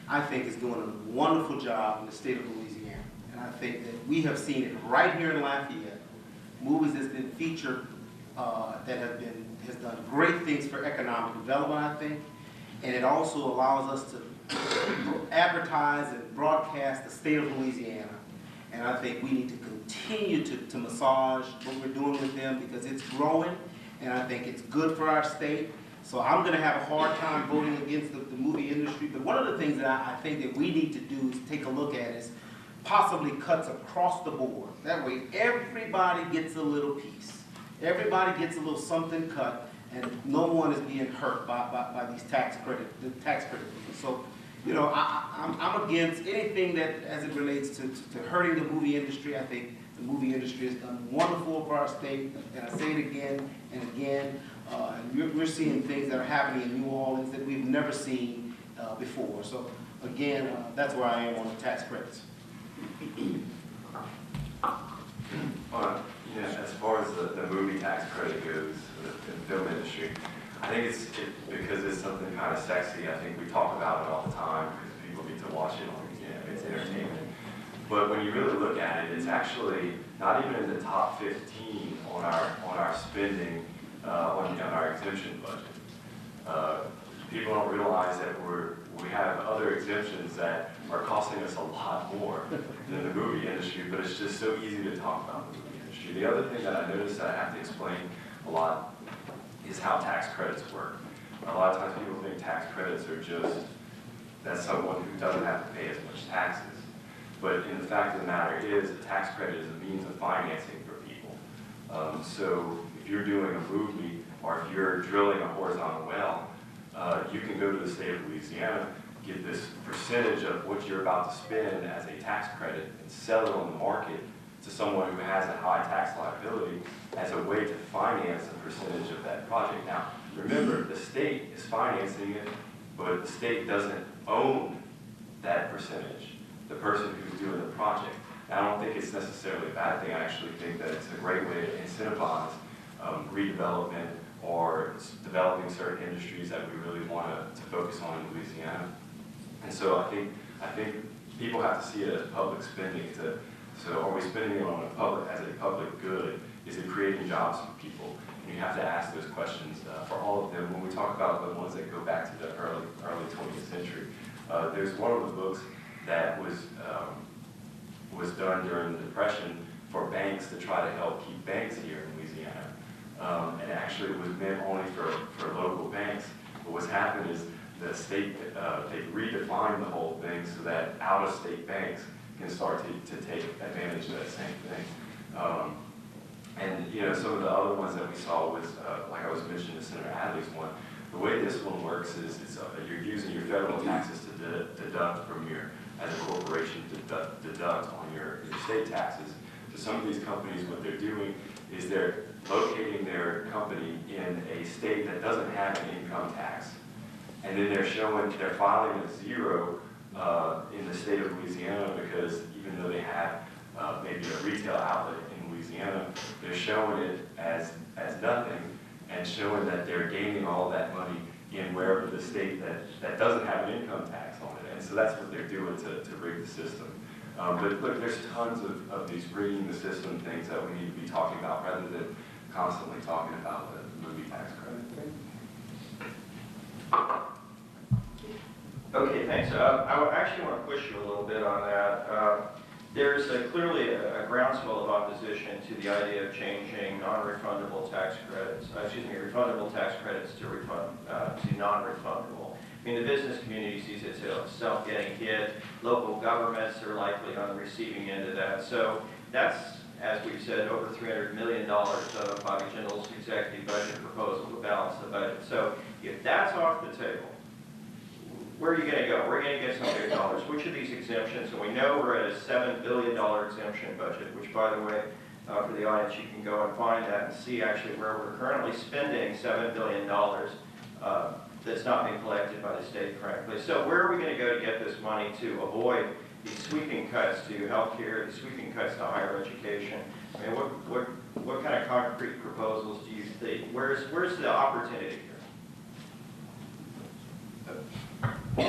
I think, is doing a wonderful job in the state of Louisiana. And I think that we have seen it right here in Lafayette. Movies that's been featured that has done great things for economic development, I think. And it also allows us to advertise and broadcast the state of Louisiana. And I think we need to continue to massage what we're doing with them because it's growing, and I think it's good for our state. So I'm going to have a hard time voting against the movie industry. But one of the things that I think that we need to do is take a look at is possibly cuts across the board. That way everybody gets a little piece. Everybody gets a little something cut, and no one is being hurt by these tax credit. So, I'm against anything that, as it relates to hurting the movie industry. I think the movie industry has done wonderful for our state, and I say it again and again. And we're seeing things that are happening in New Orleans that we've never seen before. So, again, that's where I am on the tax credits. As far as the movie tax credit goes, the film industry, I think it's because it's something kind of sexy. I think we talk about it all the time because people need to watch it it's entertainment. But when you really look at it, it's actually not even in the top 15 on our spending on our exemption budget. People don't realize that we have other exemptions that are costing us a lot more than the movie industry, but it's just so easy to talk about the movie industry. The other thing that I noticed that I have to explain a lot is how tax credits work. A lot of times people think tax credits are just that's someone who doesn't have to pay as much taxes. But in the fact of the matter is, a tax credit is a means of financing for people. So if you're doing a movie or if you're drilling a horizontal well, you can go to the state of Louisiana, get this percentage of what you're about to spend as a tax credit and sell it on the market to someone who has a high tax liability as a way to finance a percentage of that project. Now, remember, the state is financing it, but the state doesn't own that percentage, the person who's doing the project. And I don't think it's necessarily a bad thing. I actually think that it's a great way to incentivize redevelopment or developing certain industries that we really want to focus on in Louisiana. And so I think people have to see it as public spending. So are we spending it on as a public good? Is it creating jobs for people? And you have to ask those questions for all of them. When we talk about the ones that go back to the early 20th century, there's one of the books that was done during the Depression for banks to try to help keep banks here in Louisiana. And actually it was meant only for local banks. But what's happened is the state, they redefined the whole thing so that out-of-state banks can start to take advantage of that same thing. And you know, some of the other ones that we saw was, like I was mentioning, Senator Adley's one. The way this one works is you're using your federal taxes to deduct from as a corporation, deduct on your state taxes. So some of these companies, what they're doing is they're locating their company in a state that doesn't have an income tax. And then they're filing a zero in the state of Louisiana because even though they have maybe a retail outlet in Louisiana, they're showing it as nothing and showing that they're gaining all that money in wherever the state that doesn't have an income tax on it. And so that's what they're doing to rig the system. But look, there's tons of these rigging the system things that we need to be talking about rather than constantly talking about the movie tax credit. Okay, thanks. I actually want to push you a little bit on that. There's clearly a groundswell of opposition to the idea of changing non-refundable tax credits, refundable tax credits to non-refundable. I mean, the business community sees itself getting hit. Local governments are likely on the receiving end of that. So that's, as we've said, over $300 million of Bobby Jindal's executive budget proposal to balance the budget. So if that's off the table, where are you going to go? We're going to get some big dollars. Which of these exemptions, and we know we're at a $7 billion exemption budget, which, by the way, for the audience, you can go and find that and see actually where we're currently spending $7 billion that's not being collected by the state, frankly. So where are we going to go to get this money to avoid these sweeping cuts to health care, the sweeping cuts to higher education? I mean, what kind of concrete proposals do you think? Where's the opportunity here? I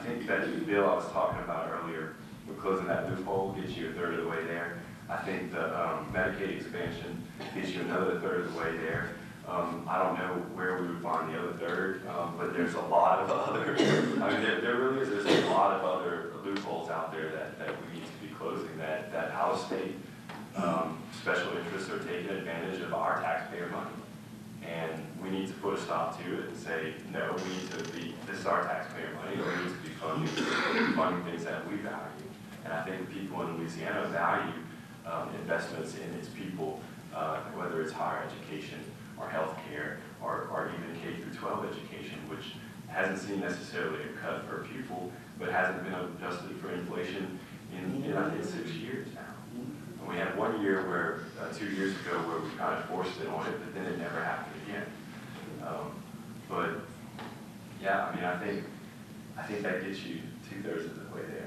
think that bill I was talking about earlier, with closing that loophole, gets you a third of the way there. I think the Medicaid expansion gets you another third of the way there. I don't know where we would find the other third, but there's a lot of other, I mean, there really is, there's a lot of other loopholes out there that we need to be closing, that out-of-state special interests are taking advantage of our taxpayer money. And we need to put a stop to it and say, no, we need to be, this is our taxpayer money, and we need to be funding things that we value. And I think people in Louisiana value investments in its people, whether it's higher education or health care or even K through 12 education, which hasn't seen necessarily a cut per pupil, but hasn't been adjusted for inflation in I think 6 years now. And we had 1 year where, 2 years ago, where we kind of forced it on it, but then it never happened again. But yeah, I mean, I think that gets you 2/3 of the way there.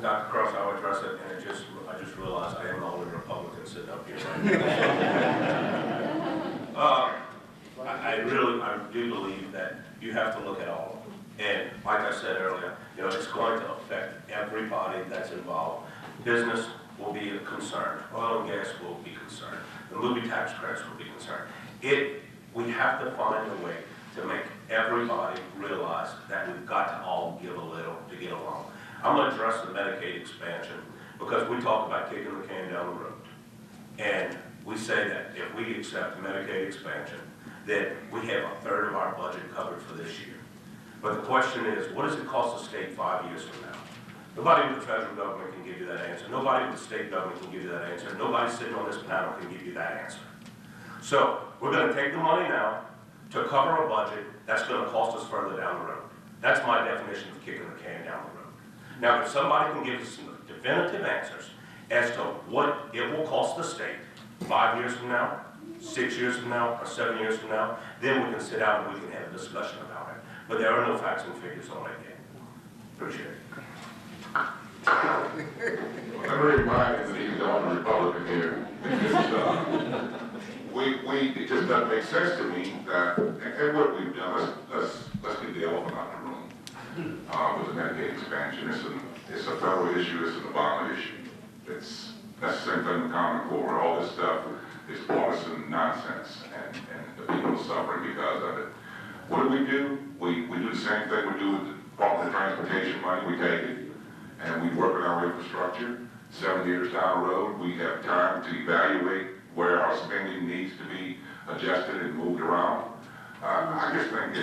Dr. Cross, I'll address it, and I just realized I am the only Republican sitting up here right now. I do believe that you have to look at all of them. And like I said earlier, it's going to affect everybody that's involved. Business will be a concern. Oil and gas will be concerned. The movie tax credits will be concerned. We have to find a way to make everybody realize that we've got to all give a little to get along. I'm going to address the Medicaid expansion because we talk about kicking the can down the road. And we say that if we accept the Medicaid expansion, that we have a third of our budget covered for this year. But the question is, what does it cost the state 5 years from now? Nobody with the federal government can give you that answer. Nobody with the state government can give you that answer. Nobody sitting on this panel can give you that answer. So we're going to take the money now to cover a budget that's going to cost us further down the road. That's my definition of kicking the can down the road. Now, if somebody can give us some definitive answers as to what it will cost the state 5 years from now, 6 years from now, or 7 years from now, then we can sit down and we can have a discussion about it. But there are no facts and figures on it yet. Appreciate it. Let me remind you that he's the only Republican here. It just doesn't make sense to me that, and what we've done, let's get the elephant out of the room. With the Medicaid expansion, it's a federal issue, it's an Obama issue. That's the same thing with Common Core. All this stuff is partisan nonsense, and the people are suffering because of it. What do? We do the same thing we do with the Department of Transportation money. We take it, and we work on our infrastructure. 7 years down the road, we have time to evaluate where our spending needs to be adjusted and moved around. I just think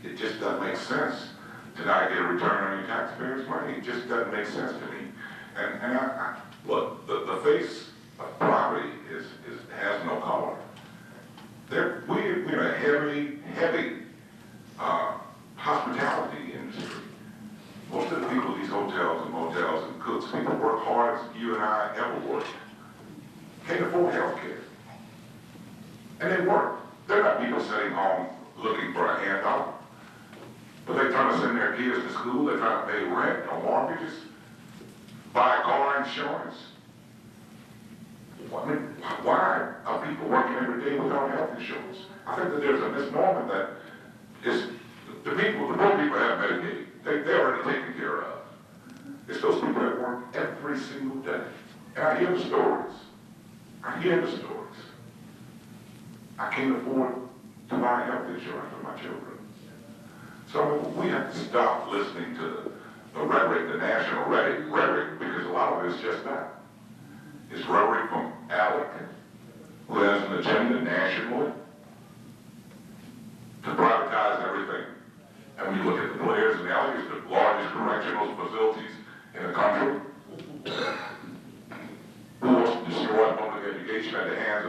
it just doesn't make sense to not get a return on your taxpayers' money. It just doesn't make sense to me. And look, the face of poverty has no color. We're in a heavy hospitality industry. Most of the people in these hotels and motels and cooks, people work hard as you and I ever worked. Can't afford health care. And they work. They're not people sitting home looking for a handout. But they're trying to send their kids to school, they're trying to pay rent or mortgages, buy car insurance. I mean, why are people working every day without health insurance? I think that there's a misnomer that is, the poor people have Medicaid. They're already taken care of. It's those people that work every single day. And I hear the stories. I can't afford to buy health insurance for my children. So we have to stop listening to the rhetoric, the national rhetoric, because a lot of it is just that. It's rhetoric from Alec, who has an agenda nationally to privatize everything. And when you look at the players, and Alec is the largest correctional facilities in the country, who wants to destroy public education at the hands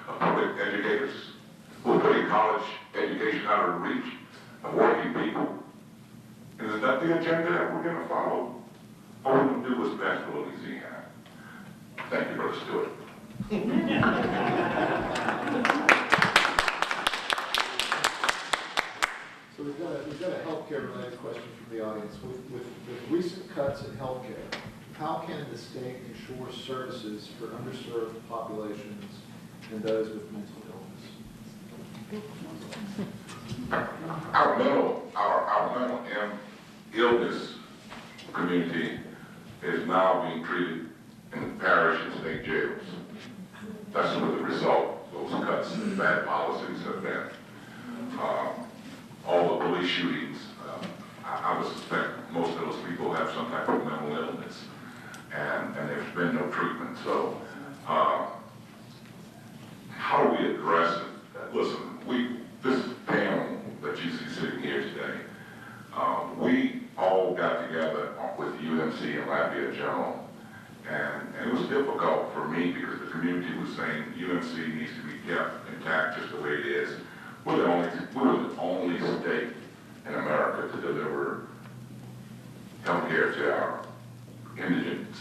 of public educators, who are putting college education out of the reach of working people. And is that the agenda that we're going to follow? All we're going to do is best for Louisiana. Thank you, Brother Stewart. So we've got a healthcare related question from the audience. With recent cuts in healthcare, how can the state ensure services for underserved populations and those with mental illness? Our mental illness community is now being treated in parish and state jails. That's what the result of those cuts and bad policies have been. All the police shootings, I would suspect most of those people have some type of mental illness, and there's been no treatment. So how do we address it? Listen, this panel that you see sitting here today, we all got together with UMC and Lafayette General, and it was difficult for me because the community was saying UMC needs to be kept intact just the way it is. We're the only state in America to deliver health care to our indigents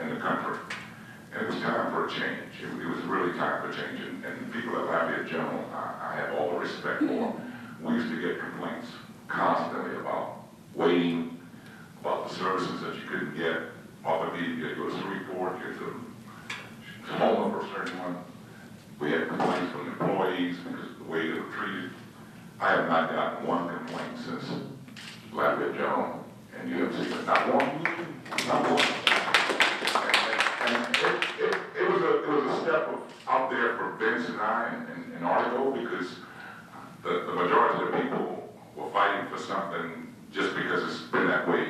in the country. And it was time for a change. It was really time for change. And people at Lafayette General, I have all the respect for. We used to get complaints constantly about waiting, about the services that you couldn't get. Orthopedic, you had to go to Shreveport, you had to Tacoma for a certain one. We had complaints from employees because of the way they were treated. I have not gotten one complaint since Lafayette General and UMC, not one. Not one. And it was a step out there for Vince and I and Article, because the majority of the people were fighting for something just because it's been that way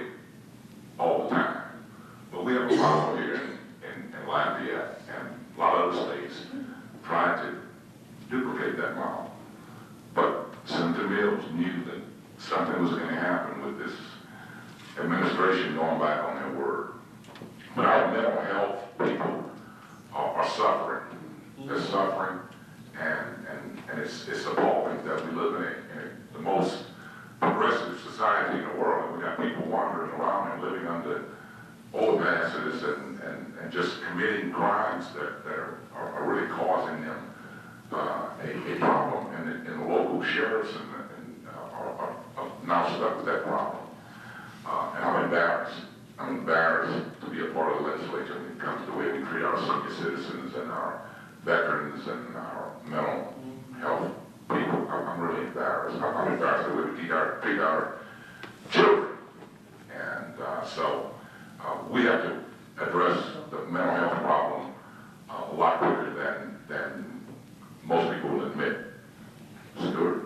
all the time. But we have a problem here in Lafayette and a lot of other states trying to duplicate that model. But Senator Mills knew that something was going to happen with this administration going back on their word. But our mental health people are suffering. They're suffering, and it's appalling that we live in the most progressive society in the world. And we got people wandering around and living under overpasses and just committing crimes that are really causing them a problem. And the local sheriffs are now stuck with that problem. And I'm embarrassed. I'm embarrassed to be a part of the legislature when it comes to the way we treat our senior citizens and our veterans and our mental health people. I'm really embarrassed. I'm embarrassed the way we treat our children. And so we have to address the mental health problem a lot quicker than most people will admit. Stuart?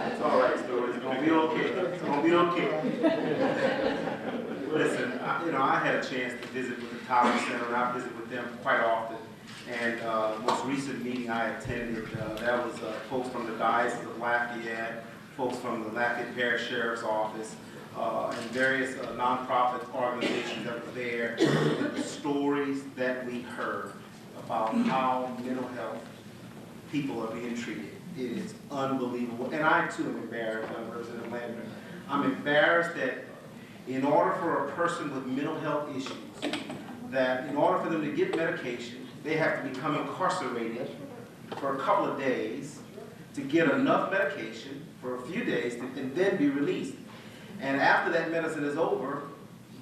It's all right, Stuart. It's gonna be okay. It's gonna be okay. Listen, I had a chance to visit with the College Center, and I visit with them quite often. And the most recent meeting I attended, that was folks from the Diocese of Lafayette, folks from the Lafayette Parish Sheriff's Office, and various nonprofit organizations that were there. The stories that we heard about how mental health people are being treated, it is unbelievable. And I too am embarrassed, Representative Landry. I'm embarrassed that in order for a person with mental health issues, that in order for them to get medication, they have to become incarcerated for a couple of days to get enough medication for a few days and then be released. And after that medicine is over,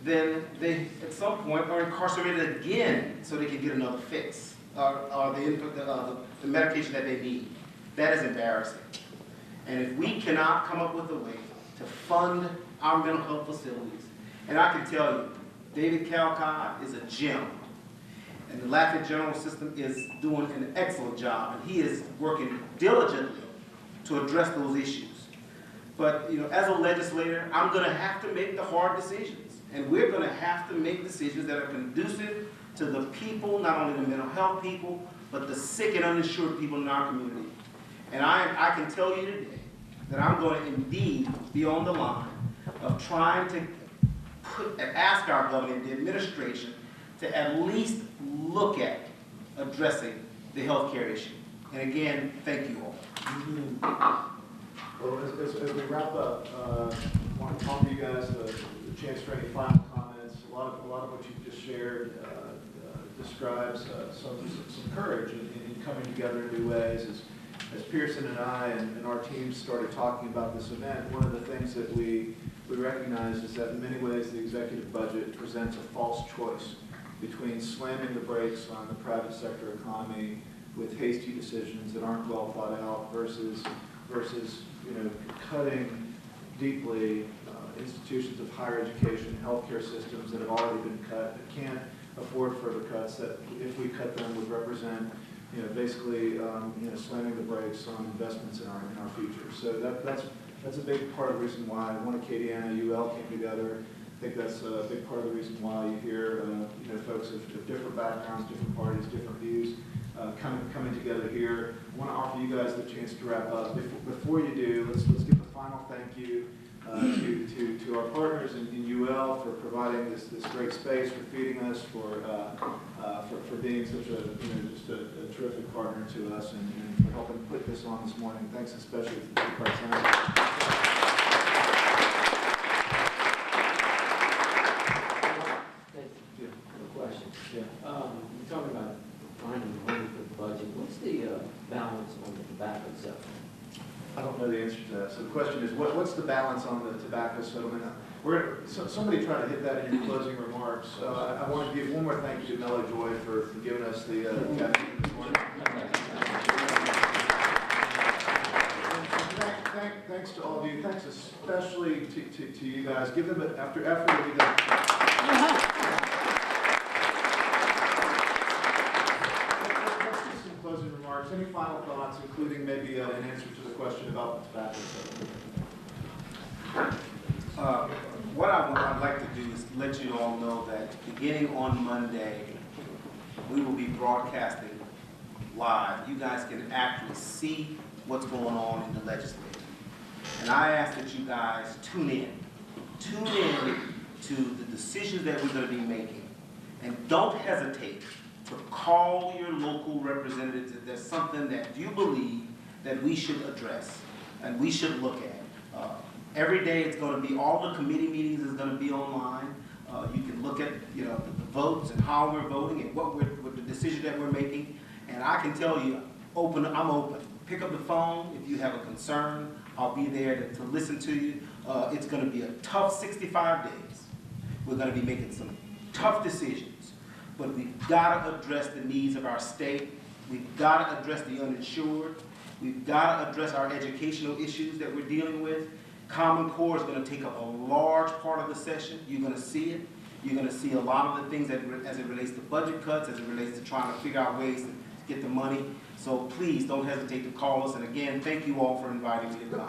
then they at some point are incarcerated again so they can get another fix or the medication that they need. That is embarrassing. And if we cannot come up with a way to fund our mental health facilities, and I can tell you, David Calcott is a gem. And the Lafayette General System is doing an excellent job, and he is working diligently to address those issues. But as a legislator, I'm going to have to make the hard decisions, and we're going to have to make decisions that are conducive to the people, not only the mental health people, but the sick and uninsured people in our community. And I can tell you today that I'm going to indeed be on the line of trying to ask our government, the administration, to at least look at addressing the health care issue. And again, thank you all. Well, as we wrap up, I want to offer you guys the chance for any final comments. A lot of what you just shared describes some courage in coming together in new ways. As Pearson and I and our teams started talking about this event, one of the things that we recognize is that in many ways the executive budget presents a false choice between slamming the brakes on the private sector economy with hasty decisions that aren't well thought out versus cutting deeply institutions of higher education, healthcare systems that have already been cut, that can't afford further cuts, that if we cut them would represent basically slamming the brakes on investments in our future. So that's a big part of the reason why One Acadiana, UL came together. I think that's a big part of the reason why you hear folks of different backgrounds, different parties, different views coming together here. I want to offer you guys the chance to wrap up. Before you do, let's give a final thank you to our partners in UL for providing this great space, for feeding us, for being such just a terrific partner to us, and for helping put this on this morning. Thanks especially to the Cox Center. You're talking about finding money for the budget. What's the balance on the tobacco settlement? I don't know the answer to that. So the question is, what's the balance on the tobacco settlement? Somebody tried to hit that in your closing remarks. I want to give one more thank you to Mello Joy for giving us the caffeine this morning. Thanks to all of you. Thanks especially to you guys. Give them after we go. Closing remarks, any final thoughts, including maybe an answer to the question about the tobacco settlement? What I'd like to do is let you all know that beginning on Monday, we will be broadcasting live. You guys can actually see what's going on in the legislature. And I ask that you guys tune in to the decisions that we're going to be making. And don't hesitate to call your local representatives if there's something that you believe that we should address and we should look at. Every day it's going to be, all the committee meetings is going to be online. You can look at the votes and how we're voting and what the decisions that we're making. And I can tell you, I'm open. Pick up the phone if you have a concern. I'll be there to listen to you. It's going to be a tough 65 days. We're going to be making some tough decisions. But we've got to address the needs of our state. We've got to address the uninsured. We've got to address our educational issues that we're dealing with. Common Core is going to take up a large part of the session. You're going to see it. You're going to see a lot of the things as it relates to budget cuts, as it relates to trying to figure out ways to get the money. So please don't hesitate to call us. And again, thank you all for inviting me to come.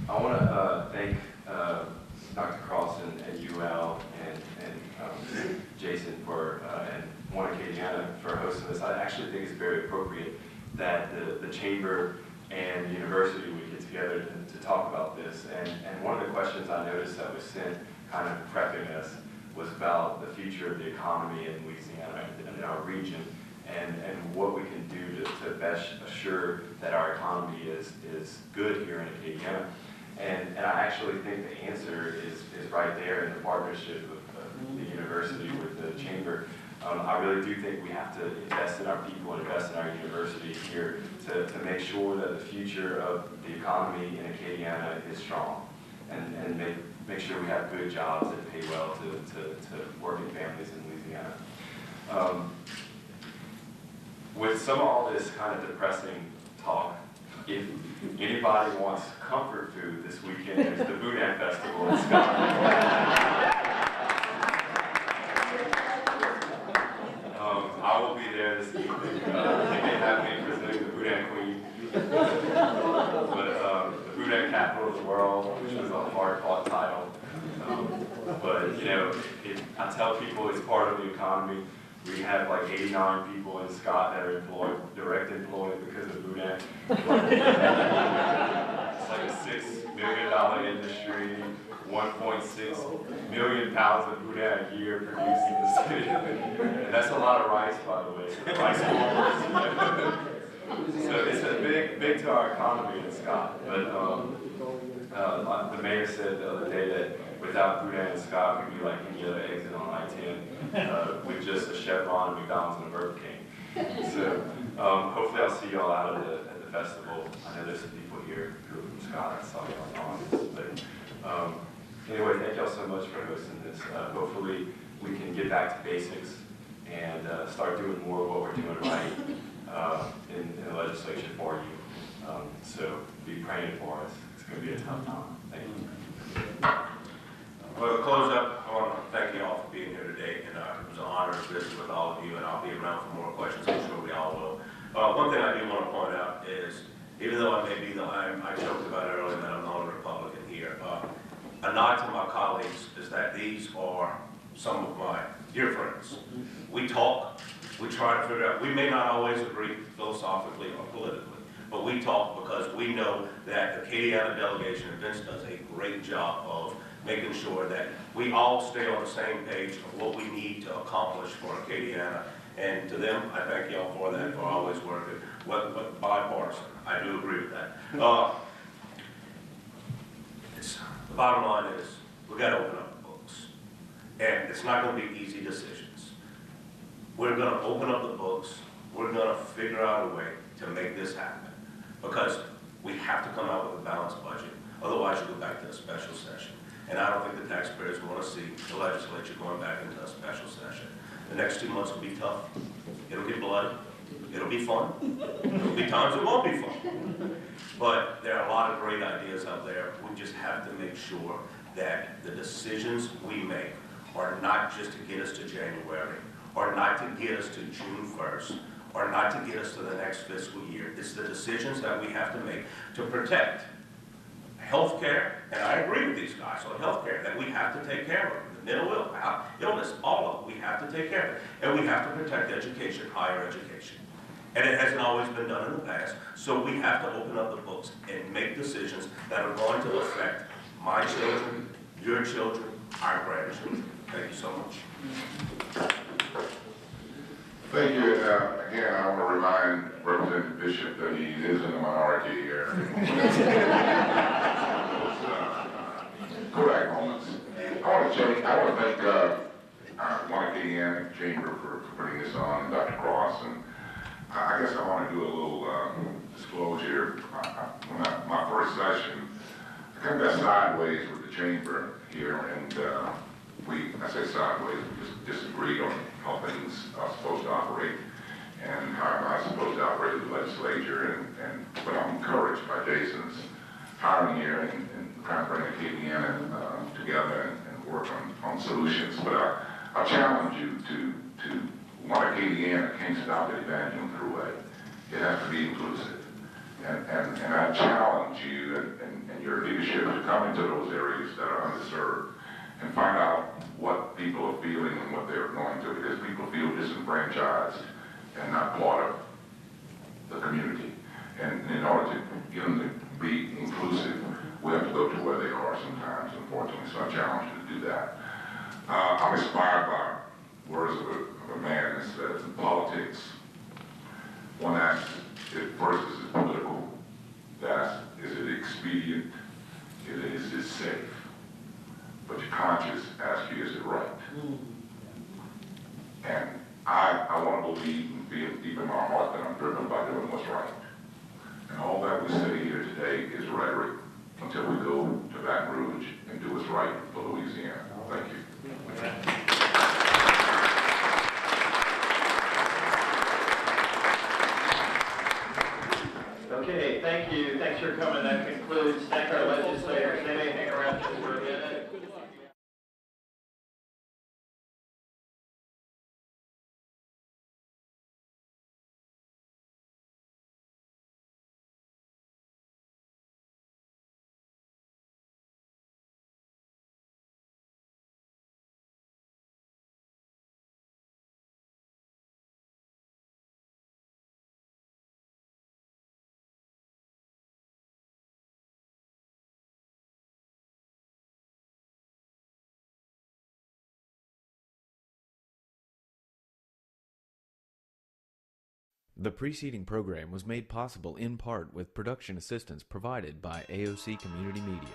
I want to thank Dr. Cross and UL and Jason and Acadiana for hosting this. I actually think it's very appropriate that the chamber and the university would get together to talk about this. And one of the questions I noticed that was sent kind of prepping us was about the future of the economy in Louisiana and in our region, and what we can do to best assure that our economy is good here in Acadiana. And I actually think the answer is right there in the partnership of the university with the chamber. I really do think we have to invest in our people and invest in our university here to make sure that the future of the economy in Acadiana is strong, and make sure we have good jobs that pay well to working families in Louisiana. With some of all this kind of depressing talk, if anybody wants comfort food this weekend, there's the Boudin Festival in Scotland. I will be there this evening. They may have me presenting the Boudin Queen. But the Boudin Capital of the World, which was a hard-fought title. But, I tell people it's part of the economy. We have like 89 people in Scott that are direct employed because of Boudin. It's like a $6 million industry, 1.6 million pounds of Boudin a year produced in the city. And that's a lot of rice, by the way. Rice farmers. So it's a big to our economy in Scott. But the mayor said the other day that without Boudin and Scott, we'd be like any other exit on I-10 with just a Chevron, a McDonald's, and a Burger King. So hopefully I'll see y'all out at the festival. I know there's some people here who are from Scott. I saw y'all on this. But anyway, thank y'all so much for hosting this. Hopefully we can get back to basics and start doing more of what we're doing right in the legislature for you. So be praying for us. It's going to be a tough time. Thank you. Well, to close up, I want to thank you all for being here today, and it was an honor to visit with all of you, and I'll be around for more questions. I'm sure we all will. One thing I do want to point out is, even though I may be I joked about it earlier that I'm not a Republican here, a nod to my colleagues is that these are some of my dear friends. We talk, we try to figure out, we may not always agree philosophically or politically, but we talk because we know that the Acadiana delegation and Vince does a great job of making sure that we all stay on the same page of what we need to accomplish for Acadiana. And to them, I thank y'all for that, for always working. But bipartisan, I do agree with that. The bottom line is, we got to open up the books. And it's not going to be easy decisions. We're going to open up the books. We're going to figure out a way to make this happen. Because we have to come out with a balanced budget. Otherwise, you go back to a special session. And I don't think the taxpayers want to see the legislature going back into a special session. The next 2 months will be tough. It'll get bloody. It'll be fun. There'll be times it won't be fun. But there are a lot of great ideas out there. We just have to make sure that the decisions we make are not just to get us to January, or not to get us to June 1st, or not to get us to the next fiscal year. It's the decisions that we have to make to protect healthcare, and I agree with these guys on healthcare, that we have to take care of. The mental illness, all of it. We have to take care of it. And we have to protect education, higher education. And it hasn't always been done in the past, so we have to open up the books and make decisions that are going to affect my children, your children, our grandchildren. Thank you so much. Thank you. Again, I want to remind Representative Bishop that he is in the minority here. Kodak moments. I want to thank Acadiana Chamber for putting this on, and Dr. Cross, and I guess I want to do a little disclosure. My first session, I kind of got sideways with the chamber here, and I say sideways, we just disagreed on how things are supposed to operate and how am I supposed to operate as a legislature, but I'm encouraged by Jason's hiring here and trying to bring Acadiana together and work on solutions. But I challenge you to one Acadiana can't stop at Evangeline Thruway. It has to be inclusive. And I challenge you and your leadership to come into those areas that are underserved and find out what people are feeling and what they're going through, because people feel disenfranchised and not part of the community. And in order to get them to be inclusive, we have to go to where they are sometimes, unfortunately, so I challenge you to do that. I'm inspired by words of a man that says, in politics, one asks, first, is it political? That's, is it expedient? Is it safe? But your conscience asks you, is it right? And I want to believe and feel deep in my heart that I'm driven by doing what's right. And all that we say here today is rhetoric until we go to Baton Rouge and do what's right for Louisiana. Thank you. Okay, thank you. Thanks for coming. That concludes. Thank our legislators. They may hang around just for a minute. The preceding program was made possible in part with production assistance provided by AOC Community Media.